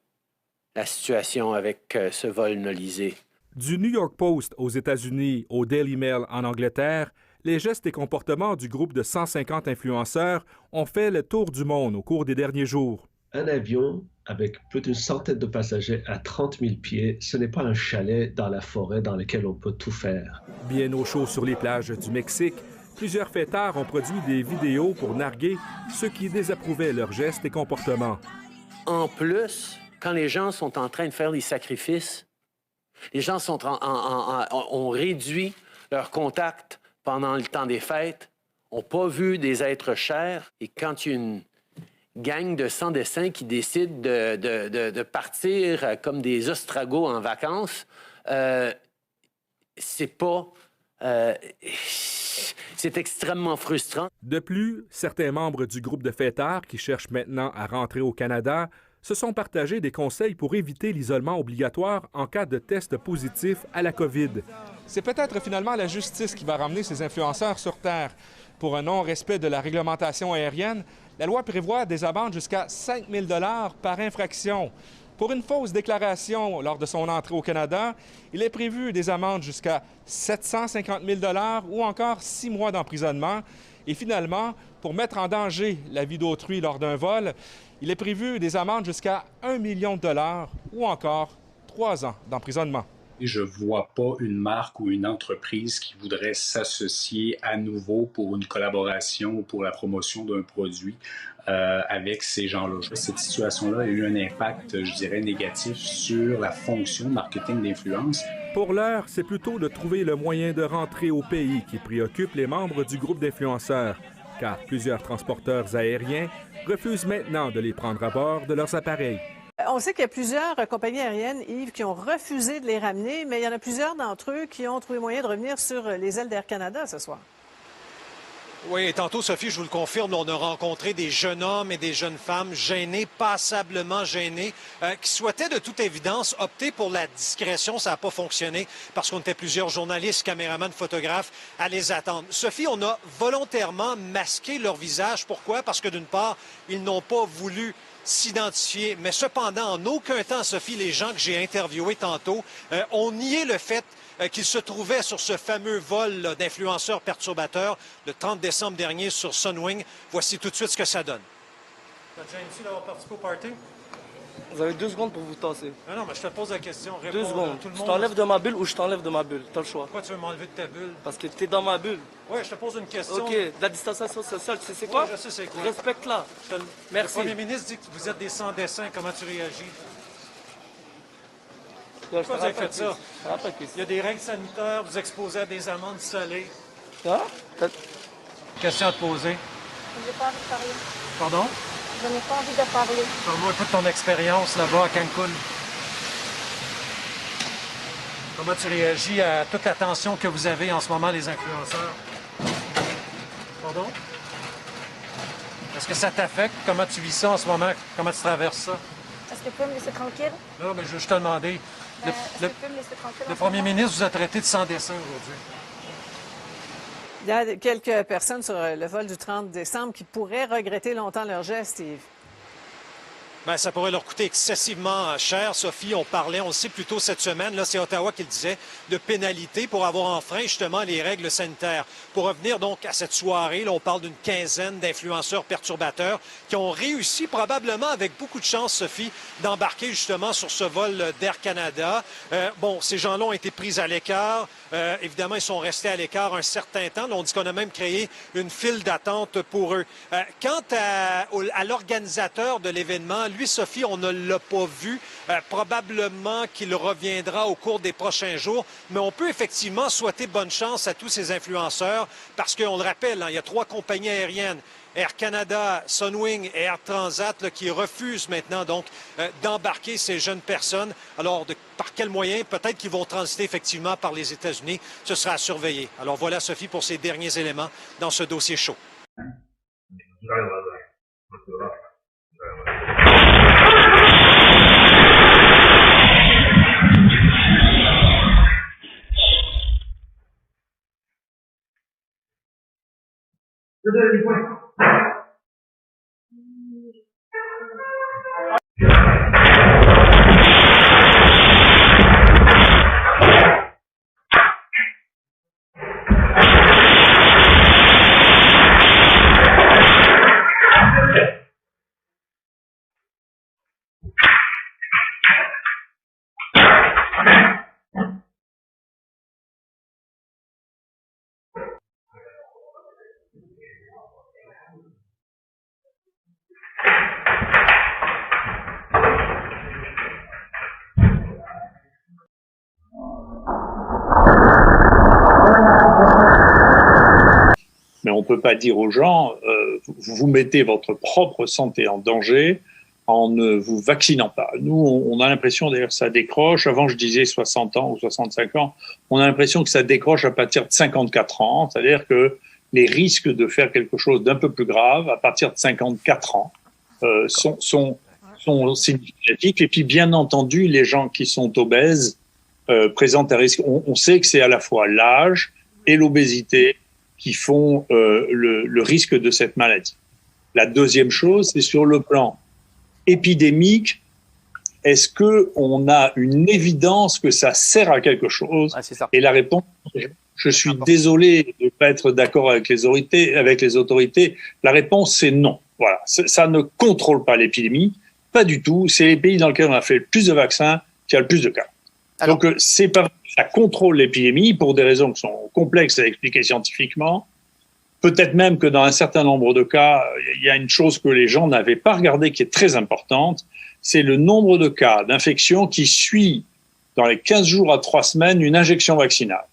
la situation avec ce vol nolisé. Du New York Post aux États-Unis au Daily Mail en Angleterre, les gestes et comportements du groupe de 150 influenceurs ont fait le tour du monde au cours des derniers jours. Un avion avec plus d'une centaine de passagers à 30 000 pieds, ce n'est pas un chalet dans la forêt dans lequel on peut tout faire. Bien au chaud sur les plages du Mexique, plusieurs fêtards ont produit des vidéos pour narguer ceux qui désapprouvaient leurs gestes et comportements. En plus, quand les gens sont en train de faire des sacrifices, les gens ont réduit leur contact pendant le temps des fêtes, n'ont pas vu des êtres chers. Et quand il y a une gang de sans-dessin qui décide de partir comme des ostragos en vacances, c'est extrêmement frustrant. De plus, certains membres du groupe de fêtards qui cherchent maintenant à rentrer au Canada se sont partagés des conseils pour éviter l'isolement obligatoire en cas de test positif à la COVID. C'est peut-être finalement la justice qui va ramener ces influenceurs sur Terre. Pour un non-respect de la réglementation aérienne, la loi prévoit des amendes jusqu'à 5 000 $ par infraction. Pour une fausse déclaration lors de son entrée au Canada, il est prévu des amendes jusqu'à 750 000 $ ou encore 6 mois d'emprisonnement. Et finalement, pour mettre en danger la vie d'autrui lors d'un vol. Il est prévu des amendes jusqu'à 1 million de dollars ou encore 3 ans d'emprisonnement. Je ne vois pas une marque ou une entreprise qui voudrait s'associer à nouveau pour une collaboration ou pour la promotion d'un produit avec ces gens-là. Cette situation-là a eu un impact, je dirais, négatif sur la fonction marketing d'influence. Pour l'heure, c'est plutôt de trouver le moyen de rentrer au pays qui préoccupe les membres du groupe d'influenceurs, car plusieurs transporteurs aériens refusent maintenant de les prendre à bord de leurs appareils. On sait qu'il y a plusieurs compagnies aériennes, Yves, qui ont refusé de les ramener, mais il y en a plusieurs d'entre eux qui ont trouvé moyen de revenir sur les ailes d'Air Canada ce soir. Oui, et tantôt, Sophie, je vous le confirme, on a rencontré des jeunes hommes et des jeunes femmes gênés, passablement gênés, qui souhaitaient de toute évidence opter pour la discrétion. Ça n'a pas fonctionné parce qu'on était plusieurs journalistes, caméramans, photographes à les attendre. Sophie, on a volontairement masqué leur visage. Pourquoi? Parce que d'une part, ils n'ont pas voulu s'identifier. Mais cependant, en aucun temps, Sophie, les gens que j'ai interviewés tantôt ont nié le fait qu'ils se trouvaient sur ce fameux vol d'influenceurs perturbateurs le 30 décembre dernier sur Sunwing. Voici tout de suite ce que ça donne. T'as déjà initié d'avoir participé au party? Vous avez 2 secondes pour vous tasser. Non, mais je te pose la question. 2 secondes. Je t'enlève de ma bulle ou je t'enlève de ma bulle. T'as le choix. Pourquoi tu veux m'enlever de ta bulle? Parce que t'es dans ma bulle. Oui, je te pose une question. OK, de la distanciation sociale, tu sais c'est quoi? Ouais, je sais c'est quoi. Respecte-la. Merci. Le premier ministre dit que vous êtes des sans-dessins. Comment tu réagis? Pourquoi vous avez fait ça? Il y a des règles sanitaires, vous exposez à des amendes salées. Ah? Question à te poser. Je n'ai pas envie de parler. Pardon? Je n'ai pas envie de parler. Parle-moi un peu de ton expérience là-bas à Cancun. Comment tu réagis à toute l'attention que vous avez en ce moment, les influenceurs? Pardon? Est-ce que ça t'affecte? Comment tu vis ça en ce moment? Comment tu traverses ça? Est-ce que tu peux me laisser tranquille? Non, mais je veux juste te demander. Est-ce que tu peux me laisser tranquille? Le premier ministre vous a traité de sans-dessin aujourd'hui. Il y a quelques personnes sur le vol du 30 décembre qui pourraient regretter longtemps leur geste, Yves. Bien, ça pourrait leur coûter excessivement cher. Sophie, on le sait plus tôt cette semaine, là, c'est Ottawa qui le disait, de pénalité pour avoir enfreint justement les règles sanitaires. Pour revenir donc à cette soirée, là, on parle d'une quinzaine d'influenceurs perturbateurs qui ont réussi probablement avec beaucoup de chance, Sophie, d'embarquer justement sur ce vol d'Air Canada. Ces gens-là ont été pris à l'écart. Évidemment, ils sont restés à l'écart un certain temps. Là, on dit qu'on a même créé une file d'attente pour eux. Quant à l'organisateur de l'événement, lui, Sophie, on ne l'a pas vu. Probablement qu'il reviendra au cours des prochains jours. Mais on peut effectivement souhaiter bonne chance à tous ces influenceurs parce qu'on le rappelle, il y a 3 compagnies aériennes, Air Canada, Sunwing et Air Transat, là, qui refusent maintenant donc d'embarquer ces jeunes personnes. Alors, par quels moyens? Peut-être qu'ils vont transiter effectivement par les États-Unis. Ce sera à surveiller. Alors voilà, Sophie, pour ces derniers éléments dans ce dossier chaud. Mais on ne peut pas dire aux gens, vous mettez votre propre santé en danger en ne vous vaccinant pas. Nous, on a l'impression, d'ailleurs, ça décroche. Avant, je disais 60 ans ou 65 ans. On a l'impression que ça décroche à partir de 54 ans. C'est-à-dire que les risques de faire quelque chose d'un peu plus grave à partir de 54 ans sont significatifs. Et puis, bien entendu, les gens qui sont obèses présentent un risque. On sait que c'est à la fois l'âge et l'obésité qui font le risque de cette maladie. La deuxième chose, c'est sur le plan épidémique, est-ce qu'on a une évidence que ça sert à quelque chose? Et la réponse Je suis désolé de ne pas être d'accord avec les autorités. La réponse, c'est non. Voilà. Ça ne contrôle pas l'épidémie. Pas du tout. C'est les pays dans lesquels on a fait le plus de vaccins qui a le plus de cas. Alors, donc, c'est pas, ça contrôle l'épidémie pour des raisons qui sont complexes à expliquer scientifiquement. Peut-être même que dans un certain nombre de cas, il y a une chose que les gens n'avaient pas regardée qui est très importante. C'est le nombre de cas d'infection qui suit dans les 15 jours à 3 semaines une injection vaccinale.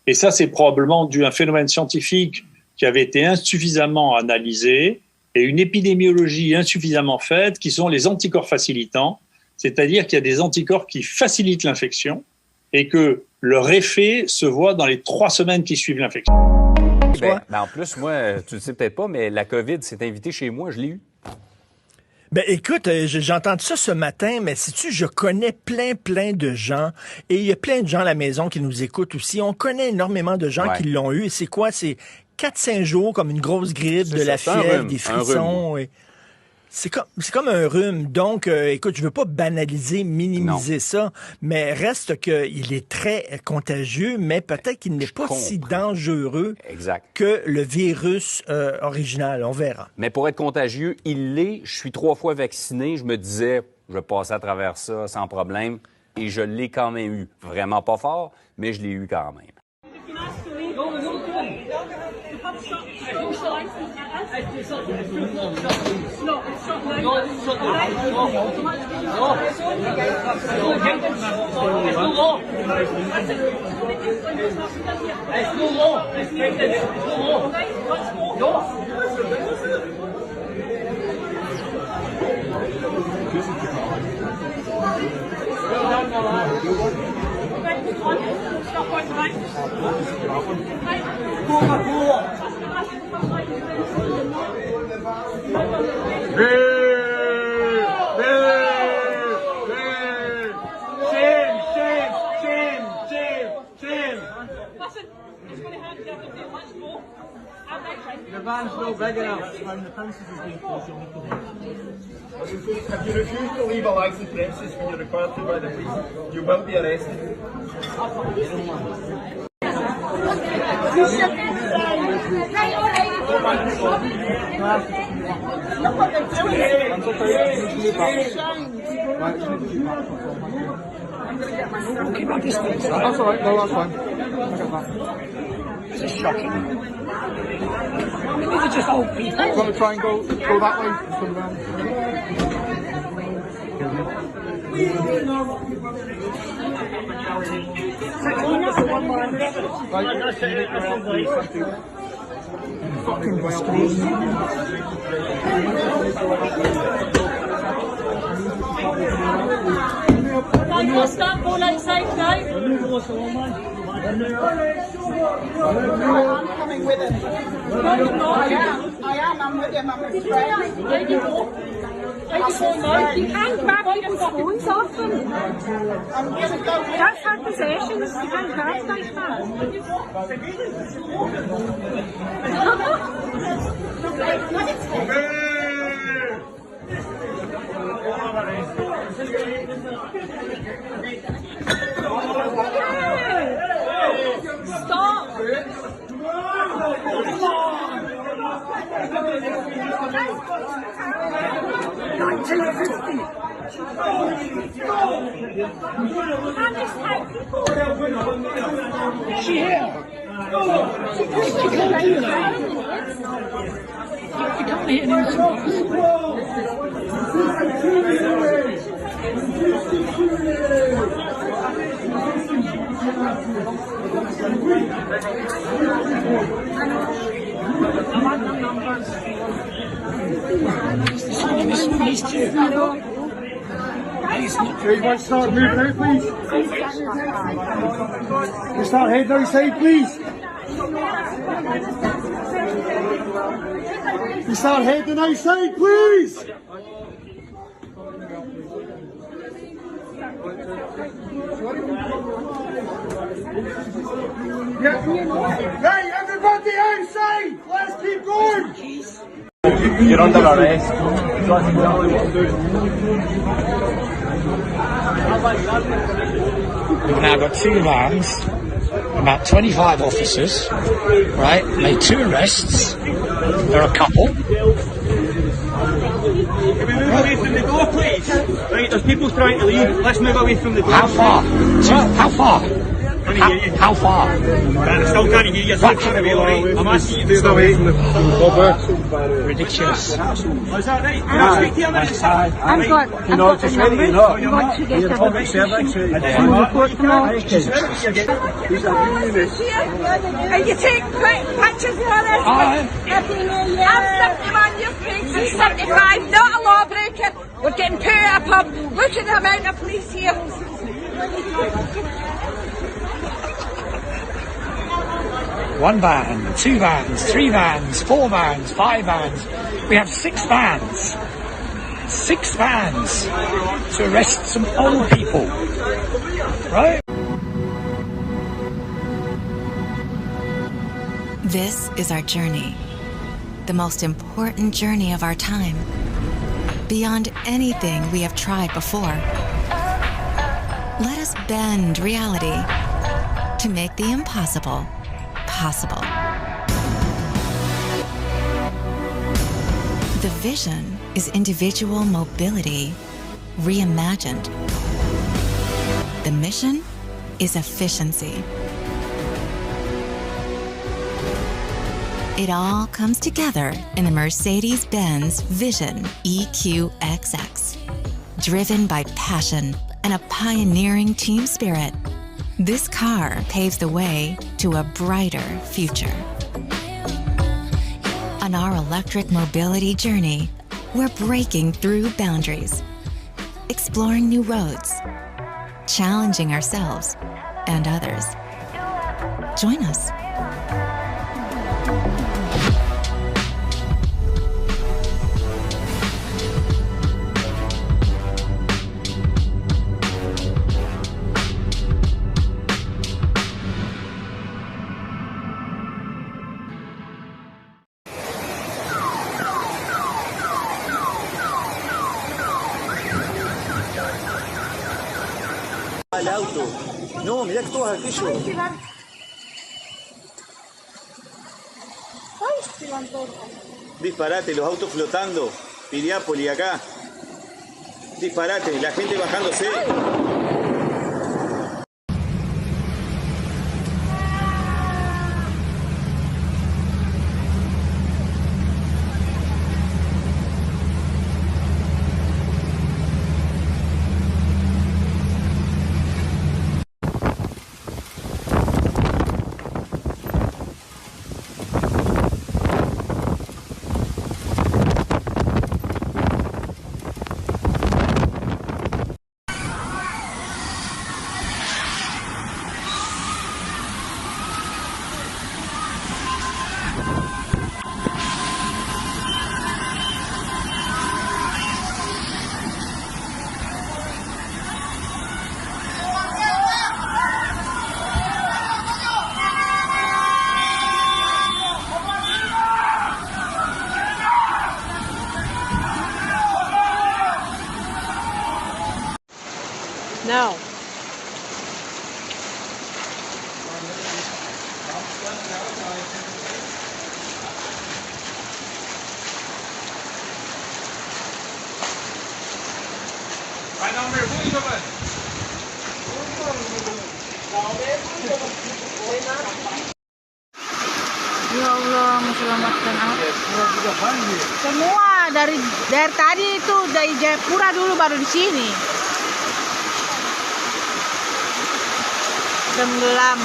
Et ça, c'est probablement dû à un phénomène scientifique qui avait été insuffisamment analysé et une épidémiologie insuffisamment faite, qui sont les anticorps facilitants, c'est-à-dire qu'il y a des anticorps qui facilitent l'infection et que leur effet se voit dans les 3 semaines qui suivent l'infection. En plus, moi, tu le sais peut-être pas, mais la COVID s'est invitée chez moi, je l'ai eu. Ben écoute, j'ai entendu ça ce matin, mais sais-tu, je connais plein de gens, et il y a plein de gens à la maison qui nous écoutent aussi. On connaît énormément de gens qui l'ont eu, et c'est quoi? C'est 4-5 jours comme une grosse grippe, de la fièvre, des frissons. C'est comme un rhume. Donc, écoute, je veux pas banaliser, minimiser ça, mais reste qu'il est très contagieux, mais peut-être qu'il n'est pas si dangereux que le virus original. On verra. Mais pour être contagieux, il l'est. Je suis 3 fois vacciné. Je me disais, je vais passer à travers ça sans problème. Et je l'ai quand même eu. Vraiment pas fort, mais je l'ai eu quand même. The van's not big enough. When the premises is being closed, you'll need to leave. If you refuse to leave a licensed premises when you're required to by the police, you will be arrested. That's all right. No, that's fine. I get that. This is shocking. Maybe just old people. I'm going to try and go that way and come around. Fucking disgrace. Can you stop going outside now? I'm coming with him. No, you're not. I am. I'm with him. I'm with him. There you go. You can't grab people's phones off them. That's our possessions. You can't grab like Stop! 1950! Is she here? She can't hear that. You can't hear Everyone start moving out, please. You start heading outside, please. You start heading outside, please. Hey, everybody outside! Let's keep going! You're under arrest. We've now got 2 vans about 25 officers, right, made 2 arrests. They're a couple. Can we move away from the door, please? Right, there's people trying to leave. Let's move away from the door. How far? How far? How far? I still can't hear you. Still trying to be alright. I'm asking you to move away from the door. Ridiculous. Is that right? Can I speak to you on the side? I've got a number. I'm going to get a report tomorrow. And you take pictures for us. I'm 71 years old, she's 75, not a lawbreaker. We're getting put in a pub. Look at the amount of police here. One van, 2 vans, 3 vans, 4 vans, 5 vans. We have 6 vans. 6 vans to arrest some old people. Right? This is our journey, the most important journey of our time, beyond anything we have tried before. Let us bend reality to make the impossible possible. The vision is individual mobility reimagined. The mission is efficiency. It all comes together in the Mercedes-Benz Vision EQXX. Driven by passion and a pioneering team spirit, this car paves the way to a brighter future. On our electric mobility journey, we're breaking through boundaries, exploring new roads, challenging ourselves and others. Join us. El auto. No, mira que tú vas al piso. Disparate, los autos flotando. Piriápolis acá. Disparate, la gente bajándose. No. Ya Allah, selamatkan aku. Semua dari tadi itu dari Jayapura dulu baru di sini. Tenggelam.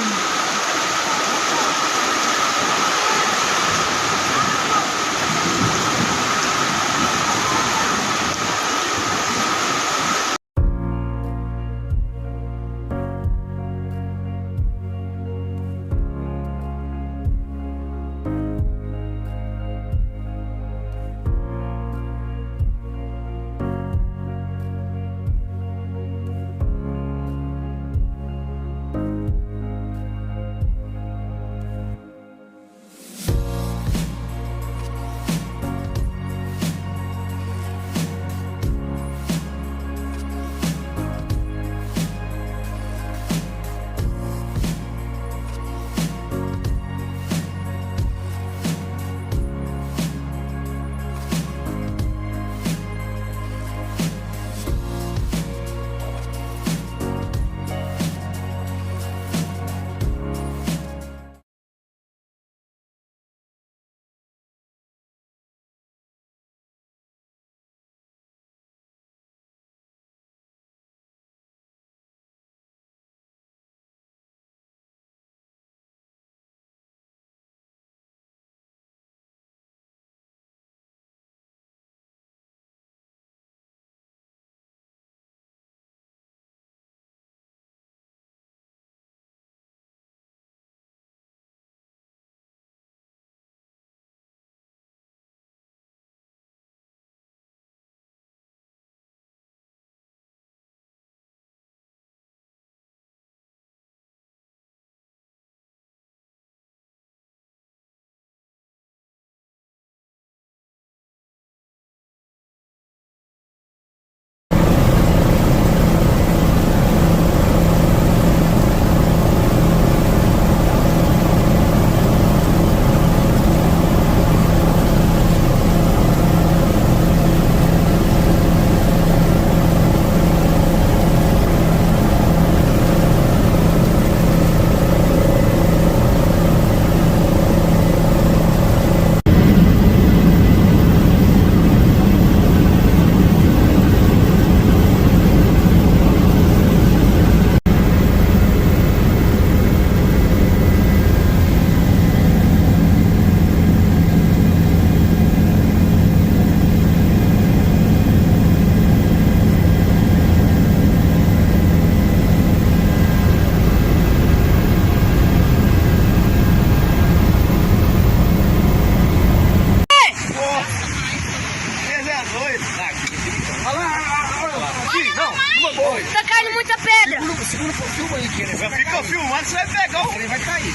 Tá caindo muita pedra. Filma aí, Kenny. Fica filmando, você vai pegar. Ele vai cair.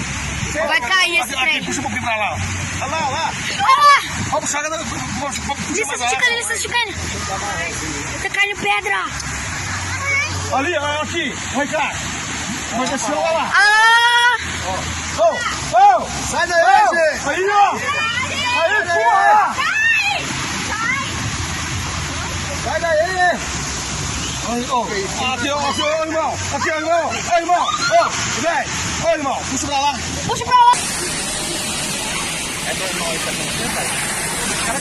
Vai cair esse trem. Puxa um pouquinho pra lá. Olha lá, olha lá. Olha lá. Vamos puxar, puxa mais lá. Lista esticando. Tá caindo pedra. Ali, aqui. Vai cá. Vai descer, olha lá. Sai daí, gente. Aí, ó. Aí, porra. Sai daí. Aí, ó. Aqui, ó, irmão. Aqui, ó, irmão. Ó, irmão. Ó, vem. Ó, irmão. Puxa pra lá. Puxa pra lá. É normal isso acontecer, pai? Cara,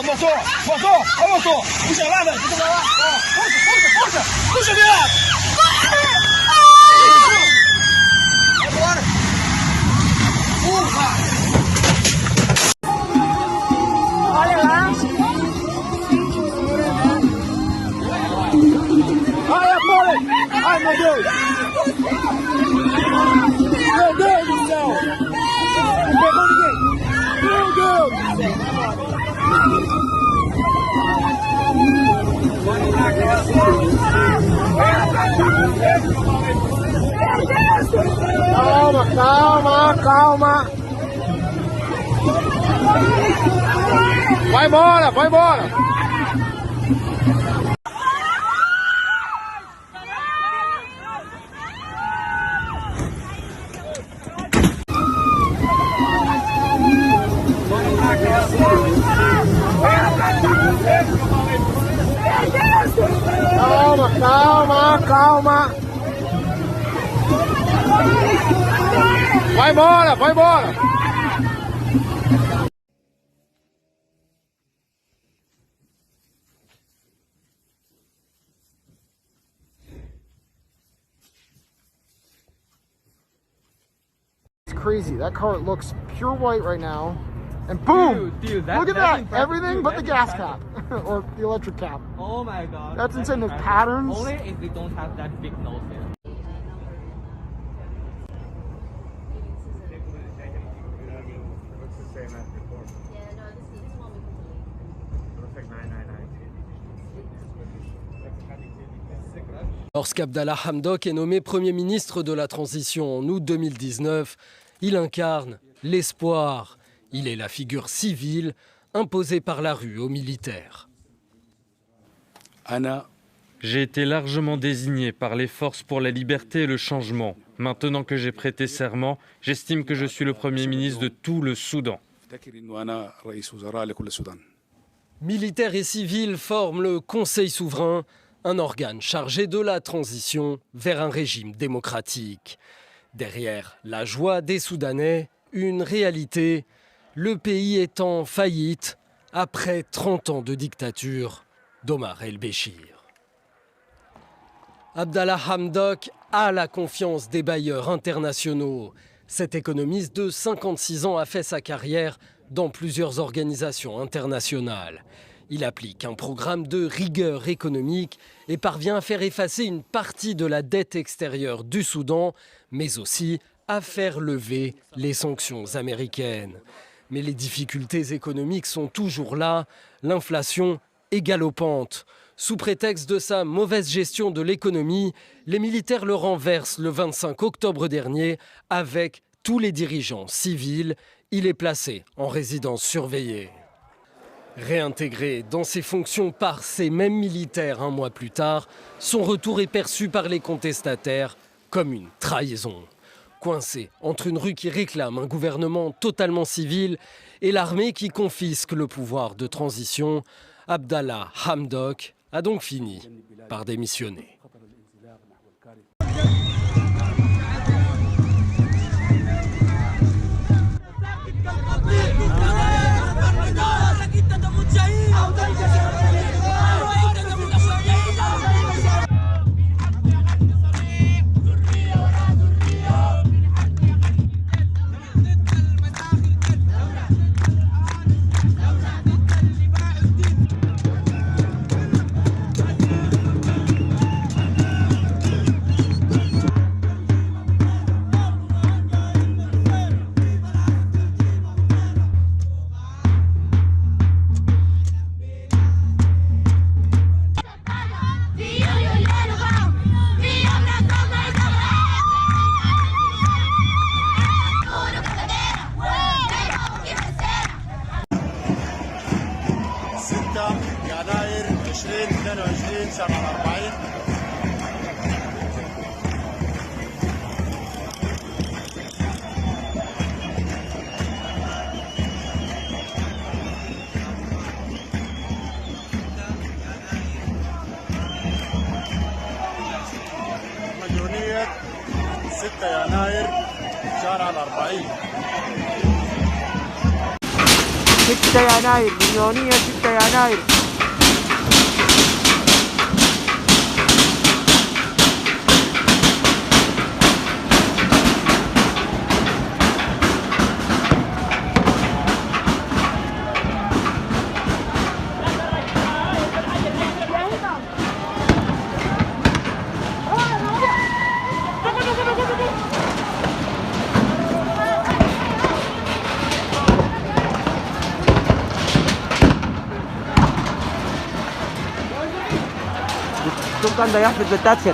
motor! Puxa lá, velho! Puxa pra lá! Puxa! Puxa, viado! Vai embora! Olha lá! Ai, Apolo! Ai, meu Deus! Meu Deus do céu! Não pegou ninguém! Meu Deus do céu! Calma! Vai embora! Calma! Vai embora! It's crazy. That car looks pure white right now. And boom! Dude, look at that! Everything but the gas cap. Or the electric cap. Oh my god. That's insane. There's patterns. Only if they don't have that big nose there. Lorsqu'Abdallah Hamdok est nommé Premier ministre de la Transition en août 2019, il incarne l'espoir. Il est la figure civile imposée par la rue aux militaires. J'ai été largement désigné par les forces pour la liberté et le changement. Maintenant que j'ai prêté serment, j'estime que je suis le Premier ministre de tout le Soudan. Militaires et civils forment le Conseil souverain, un organe chargé de la transition vers un régime démocratique. Derrière la joie des Soudanais, une réalité, le pays est en faillite après 30 ans de dictature d'Omar el-Béchir. Abdallah Hamdok a la confiance des bailleurs internationaux. Cet économiste de 56 ans a fait sa carrière dans plusieurs organisations internationales. Il applique un programme de rigueur économique et parvient à faire effacer une partie de la dette extérieure du Soudan, mais aussi à faire lever les sanctions américaines. Mais les difficultés économiques sont toujours là, l'inflation est galopante. Sous prétexte de sa mauvaise gestion de l'économie, les militaires le renversent le 25 octobre dernier avec tous les dirigeants civils. Il est placé en résidence surveillée. Réintégré dans ses fonctions par ces mêmes militaires un mois plus tard, son retour est perçu par les contestataires comme une trahison. Coincé entre une rue qui réclame un gouvernement totalement civil et l'armée qui confisque le pouvoir de transition, Abdallah Hamdok a donc fini par démissionner. 6 يناير من يونيو 6 يناير. شكرا ده يحفظ بالتاتشر.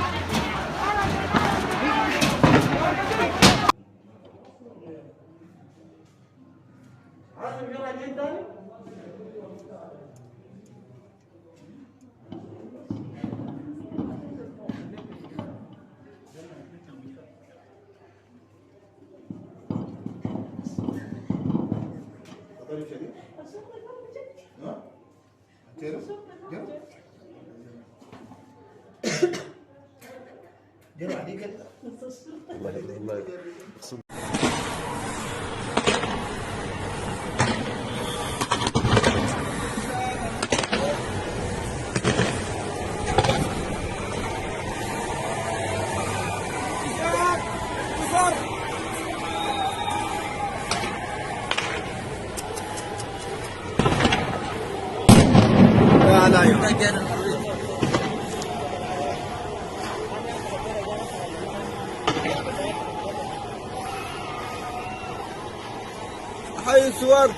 حي الصور.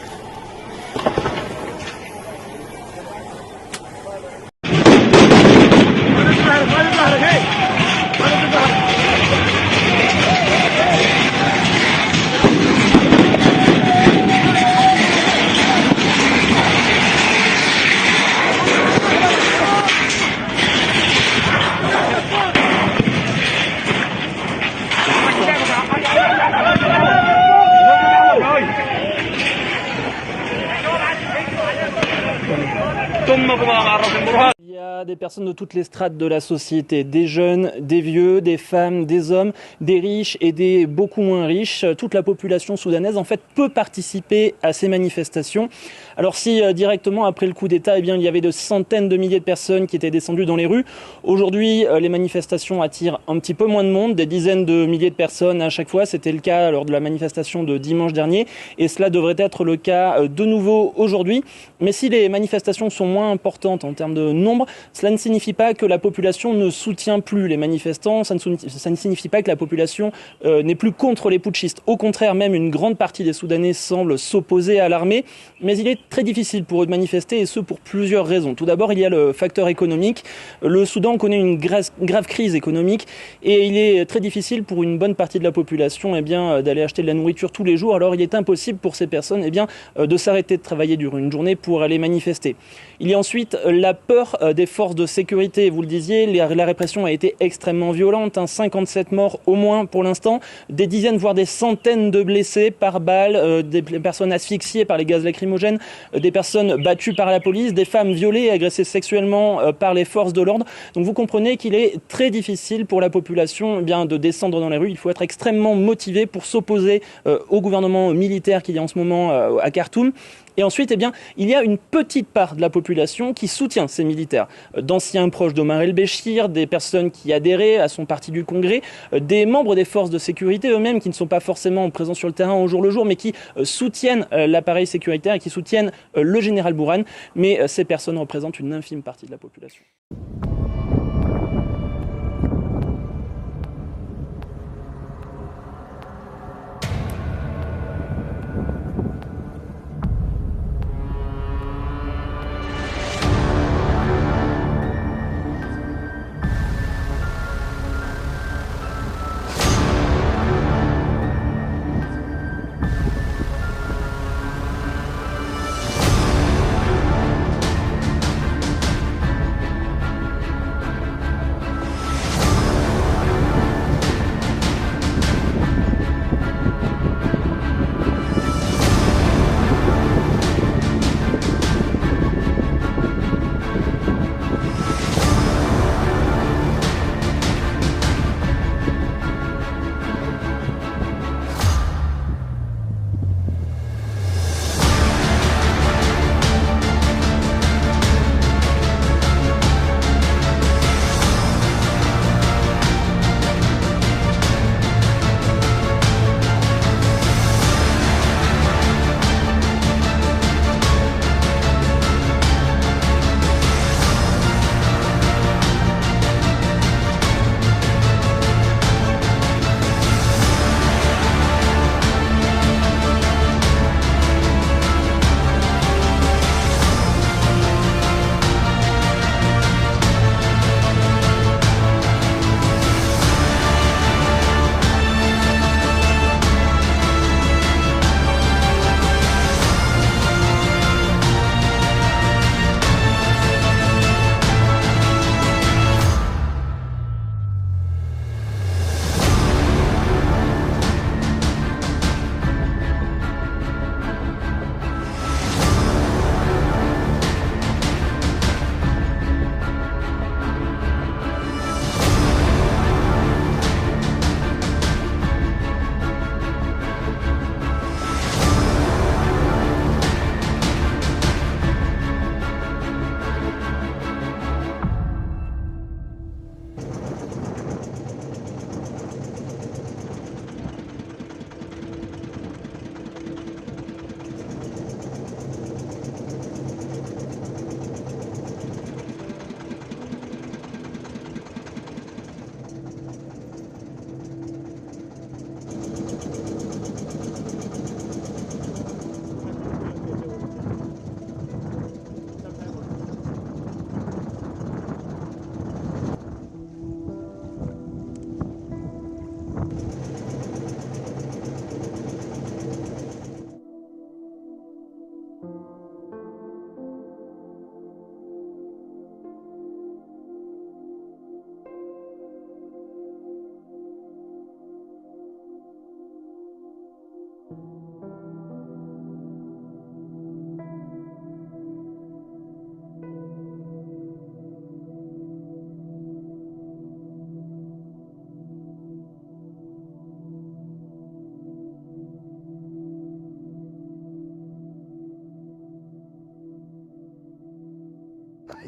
Il y a des personnes de toutes les strates de la société, des jeunes, des vieux, des femmes, des hommes, des riches et des beaucoup moins riches. Toute la population soudanaise en fait peut participer à ces manifestations. Alors si directement après le coup d'État, il y avait de centaines de milliers de personnes qui étaient descendues dans les rues, aujourd'hui les manifestations attirent un petit peu moins de monde, des dizaines de milliers de personnes à chaque fois. C'était le cas lors de la manifestation de dimanche dernier et cela devrait être le cas de nouveau aujourd'hui. Mais si les manifestations sont moins importantes en termes de nombre, cela ne signifie pas que la population ne soutient plus les manifestants, ça ne signifie pas que la population n'est plus contre les putschistes. Au contraire, même une grande partie des Soudanais semble s'opposer à l'armée, mais il est très difficile pour eux de manifester et ce pour plusieurs raisons. Tout d'abord, il y a le facteur économique. Le Soudan connaît une grave crise économique et il est très difficile pour une bonne partie de la population d'aller acheter de la nourriture tous les jours. Alors il est impossible pour ces personnes de s'arrêter de travailler durant une journée pour aller manifester. Il y a ensuite la peur des forces de sécurité. Vous le disiez, la répression a été extrêmement violente. 57 morts au moins pour l'instant, des dizaines voire des centaines de blessés par balles, des personnes asphyxiées par les gaz lacrymogènes, des personnes battues par la police, des femmes violées et agressées sexuellement par les forces de l'ordre. Donc vous comprenez qu'il est très difficile pour la population de descendre dans les rues. Il faut être extrêmement motivé pour s'opposer au gouvernement militaire qu'il y a en ce moment à Khartoum. Et ensuite, il y a une petite part de la population qui soutient ces militaires. D'anciens proches d'Omar el-Béchir, des personnes qui adhéraient à son parti du Congrès, des membres des forces de sécurité eux-mêmes qui ne sont pas forcément présents sur le terrain au jour le jour, mais qui soutiennent l'appareil sécuritaire et qui soutiennent le général Bourhan. Mais ces personnes représentent une infime partie de la population.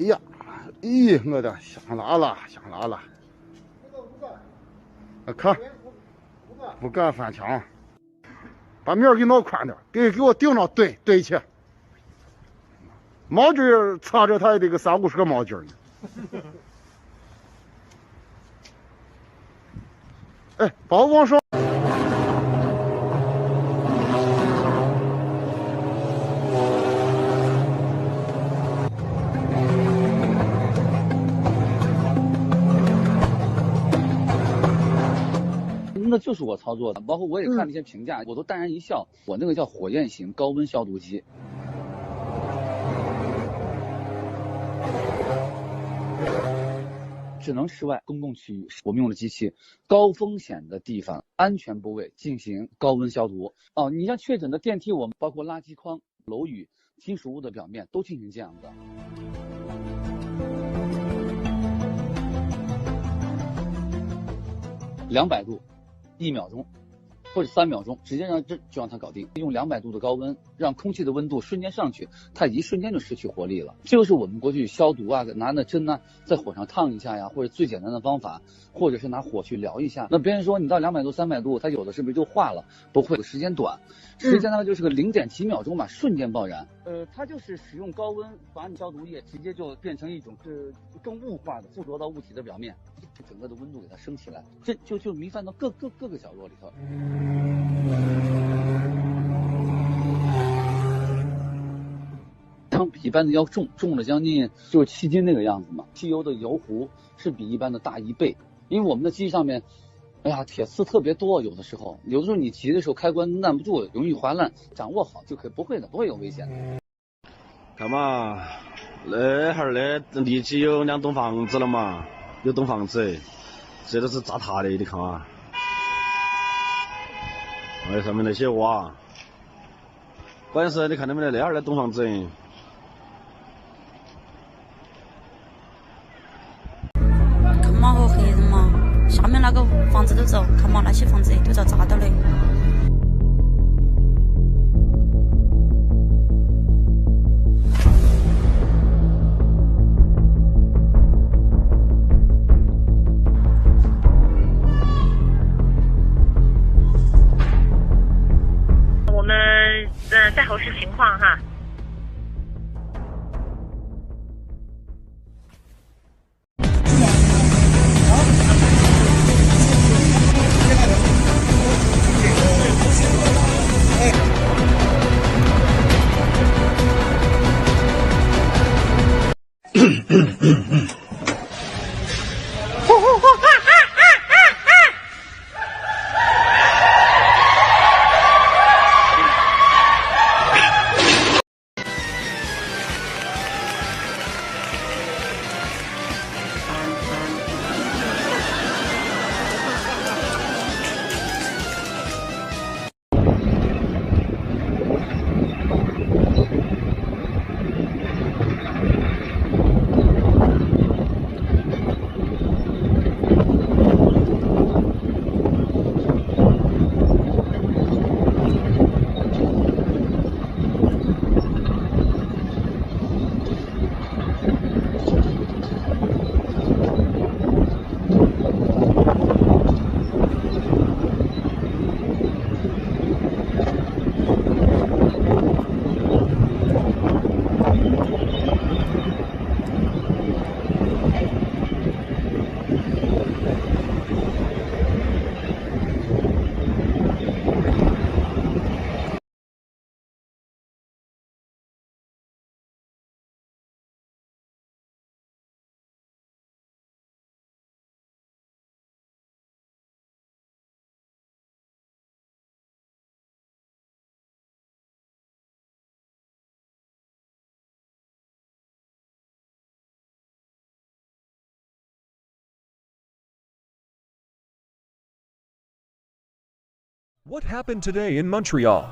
呀，咦，我的想拉了，想拉了。可不敢翻墙，把面给弄宽点，给我顶上怼去。毛巾擦着它也得个30-50个毛巾呢。哎，把我往上。那就是我操作的，包括我也看了一些评价，我都淡然一笑。我那个叫火焰型高温消毒机，只能室外公共区域，我们用的机器，高风险的地方、安全部位进行高温消毒。哦，你像确诊的电梯，我们包括垃圾筐、楼宇、金属物的表面都进行这样的。200度，1秒钟或者3秒钟，直接让它搞定。用200度的高温，让空气的温度瞬间上去，它一瞬间就失去活力了。这就是我们过去消毒啊，拿那针呢在火上烫一下呀，或者最简单的方法，或者是拿火去燎一下。那别人说你到200度、300度，它有的是不是就化了？不会，时间短，时间大概就是个0点几秒钟吧，瞬间爆燃。它就是使用高温把你消毒液直接就变成一种是更雾化的附着到物体的表面，整个的温度给它升起来，这就弥漫到各个角落里头。它比一般的要重了将近就是7斤那个样子嘛。汽油的油壶是比一般的大1倍，因为我们的机上面，哎呀，铁丝特别多，有的时候你骑的时候开关按不住，容易划烂，掌握好就可以，不会有危险的。看嘛，那哈儿的离起有2栋房子了嘛，有栋房子，这都是砸塌的，你看啊，哎，上面那些瓦，关键是你看到没得那哈儿那栋房子。看嘛，好黑人嘛，下面那个房子都走，看嘛，那些房子都遭炸到了。我们再核实情况哈。What happened today in Montreal?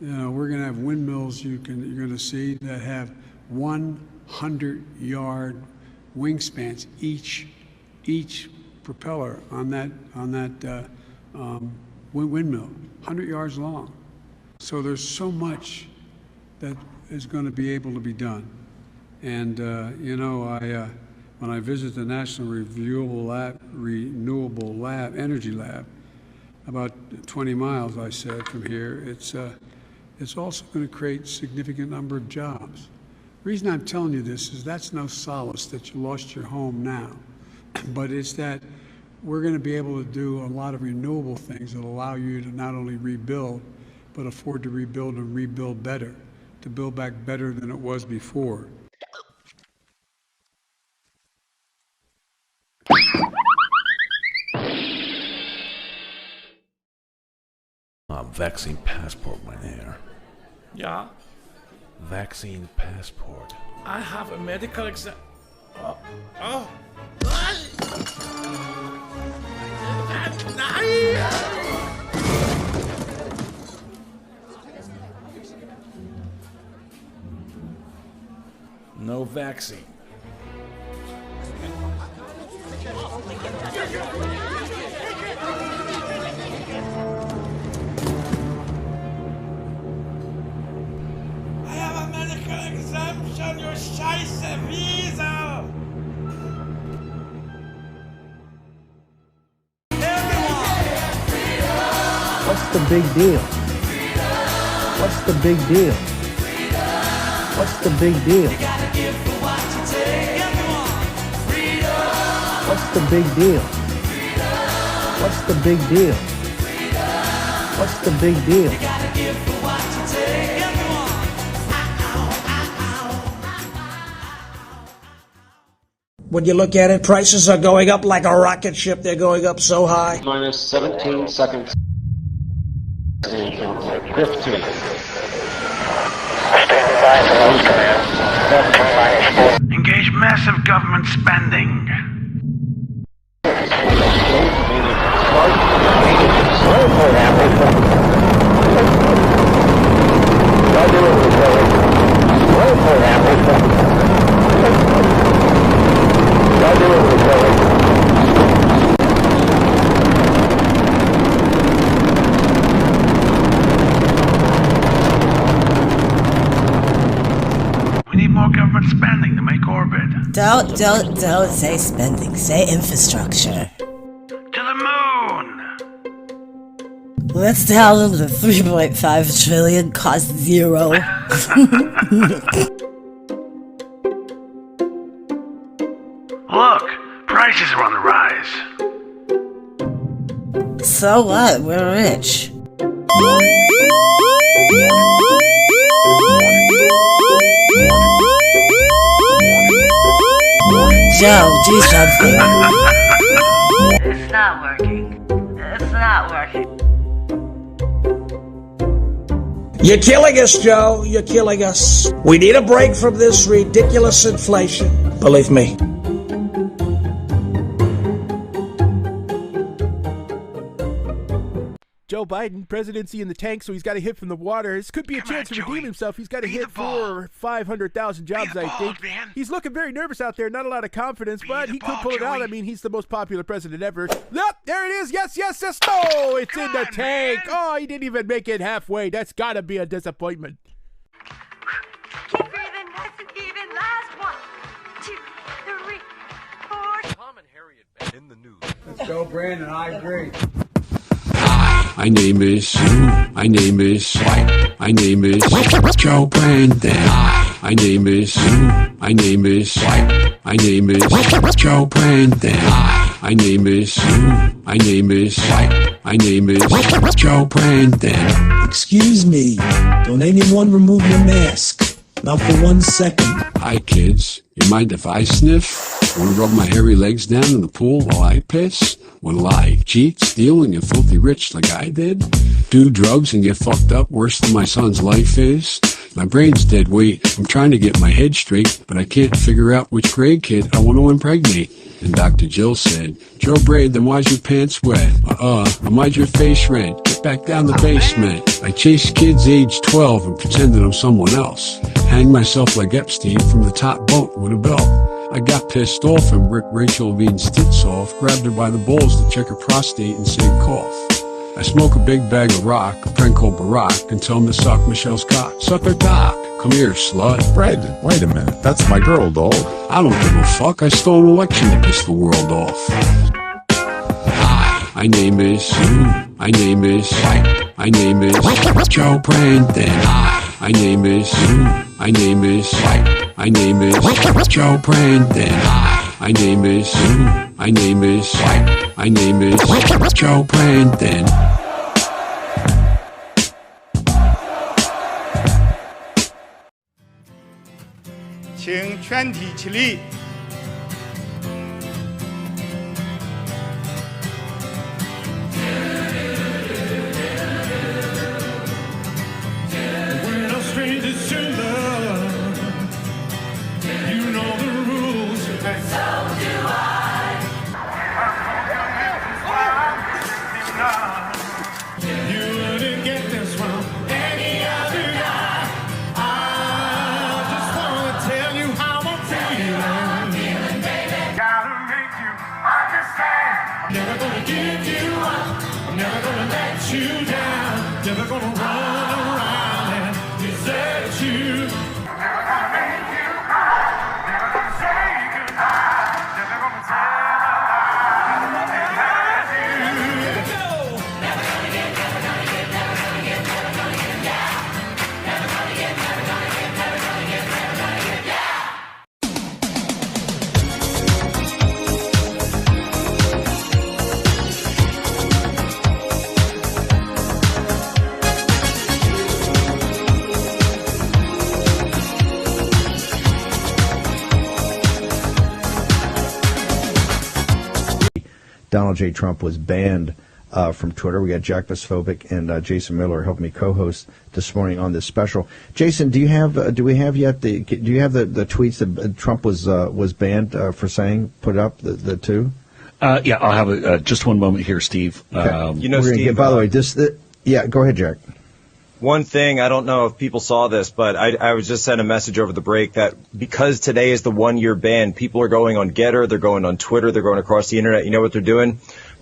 we're going to have windmills you're going to see that have 100-yard wingspans each propeller on that windmill, 100 yards long. So there's so much that is going to be able to be done. And when I visit the National Renewable Energy Lab, about 20 miles, I said, from here, it's also going to create a significant number of jobs. The reason I'm telling you this is that's no solace that you lost your home now, but it's that we're going to be able to do a lot of renewable things that allow you to not only rebuild, but afford to rebuild and rebuild better, to build back better than it was before. Vaccine passport, mynheer. Ja? Vaccine passport. I have a medical exam. Oh. No vaccine. I have a medical exemption, you scheiße Visa! What's the big deal? What's the big deal? What's the big deal? What's the big deal? What's the big deal? What's the big deal? When you look at it, prices are going up like a rocket ship. They're going up so high. Minus 17 seconds. 15. Engage massive government spending. We need more government spending to make orbit. Don't say spending. Say infrastructure. To the moon! Let's tell them the 3.5 trillion cost zero. Look, prices are on the rise. So what? We're rich. Joe, do something. It's not working. It's not working. You're killing us, Joe. You're killing us. We need a break from this ridiculous inflation. Believe me. Joe Biden, presidency in the tank, so he's got a hit from the water. This could be a chance to redeem himself. He's got a hit for 500,000 jobs, I think. He's looking very nervous out there, not a lot of confidence, but he could pull it out. I mean, he's the most popular president ever. Yep, there it is. Yes. No, it's in the tank. Oh, he didn't even make it halfway. That's got to be a disappointment. Keep breathing, nice and even. Last 1, 2, 3, 4. Tom and Harriet in the news. Let's go, Brandon. I agree. My name is Joe Brandon. My name is Joe Brandon. My name is Joe Brandon. Excuse me. Don't anyone remove your mask. Not for 1 second. Hi, kids. You mind if I sniff? Want to rub my hairy legs down in the pool while I piss? Want to lie, cheat, steal, and get filthy rich like I did? Do drugs and get fucked up worse than my son's life is? My brain's dead weight. I'm trying to get my head straight, but I can't figure out which grade kid I want to impregnate. And Dr. Jill said, Joe Braid, then why's your pants wet? Or why'd your face red? Get back down the basement. I chased kids age 12 and pretended I'm someone else. Hanged myself like Epstein from the top boat with a belt. I got pissed off and ripped Rachel Levine's tits off, grabbed her by the balls to check her prostate and say cough. I smoke a big bag of rock, a friend called Barack, and tell him to suck Michelle's cock. Suck her cock. Come here, slut. Brandon, wait a minute. That's my girl, dog. I don't give a fuck. I stole an election to piss the world off. Hi, my name is my name is my name is Joe Brandon. Hi, my name is my name is my name is Joe Brandon. Hi, my name is my name is my name is Joe Brandon.请全体起立。We're no strangers to love. You know the rules. So do I. You wouldn't get this from any other guy. I just wanna tell you how I'm feeling, baby. Gotta make you understand. I'm never gonna give you up. I'm never gonna let you down. Never gonna run around and desert you. Never gonna make you cry. Never gonna say goodbye. Never gonna tell a lie. Never gonna hurt you. Never gonna get, never gonna get, never gonna get, never gonna get down. Never gonna get, never gonna get, never gonna get, never gonna get down. Donald J. Trump was banned from Twitter. We got Jack Vesfovic and Jason Miller helping me co-host this morning on this special. Jason, do we have the tweets that Trump was banned for saying? Put up the two. Yeah, I'll have just one moment here, Steve. Okay. Steve. By the way, yeah, go ahead, Jack. One thing, I don't know if people saw this, but I was just sent a message over the break that because today is the 1-year ban, people are going on Getter, they're going on Twitter, they're going across the internet. You know what they're doing?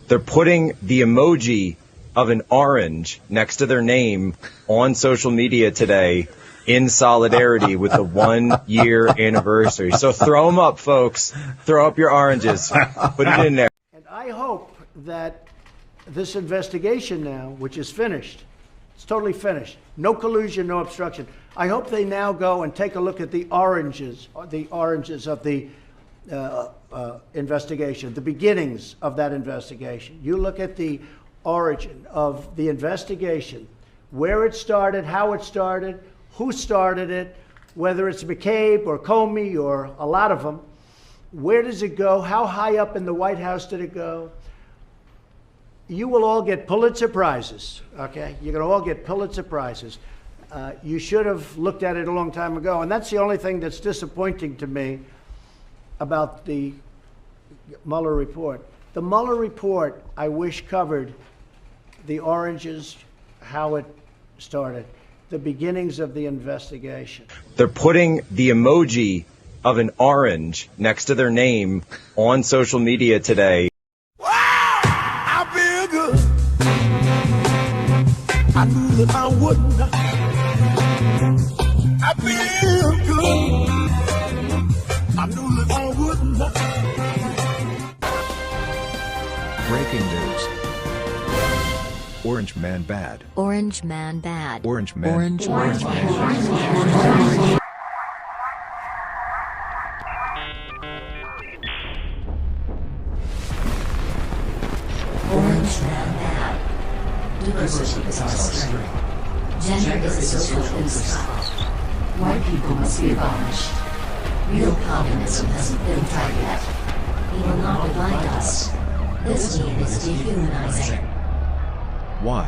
They're putting the emoji of an orange next to their name on social media today in solidarity with the 1-year anniversary. So throw them up, folks. Throw up your oranges. Put it in there. And I hope that this investigation now, which is finished, it's totally finished. No collusion, no obstruction. I hope they now go and take a look at the oranges of the investigation, the beginnings of that investigation. You look at the origin of the investigation, where it started, how it started, who started it, whether it's McCabe or Comey or a lot of them. Where does it go? How high up in the White House did it go? You will all get Pulitzer Prizes, okay? You're going to all get Pulitzer Prizes. You should have looked at it a long time ago. And that's the only thing that's disappointing to me about the Mueller report. The Mueller report, I wish, covered the oranges, how it started, the beginnings of the investigation. They're putting the emoji of an orange next to their name on social media today. I knew that I wouldn't. I feel good. I knew that I wouldn't. Breaking news. Orange man bad. Orange man bad. Orange man. Orange man. Orange man. Orange man bad. Diversity is our strength. Gender is a social construct. White people must be abolished. Real communism hasn't been tried yet. He will not divide us. This need is dehumanizing. Why?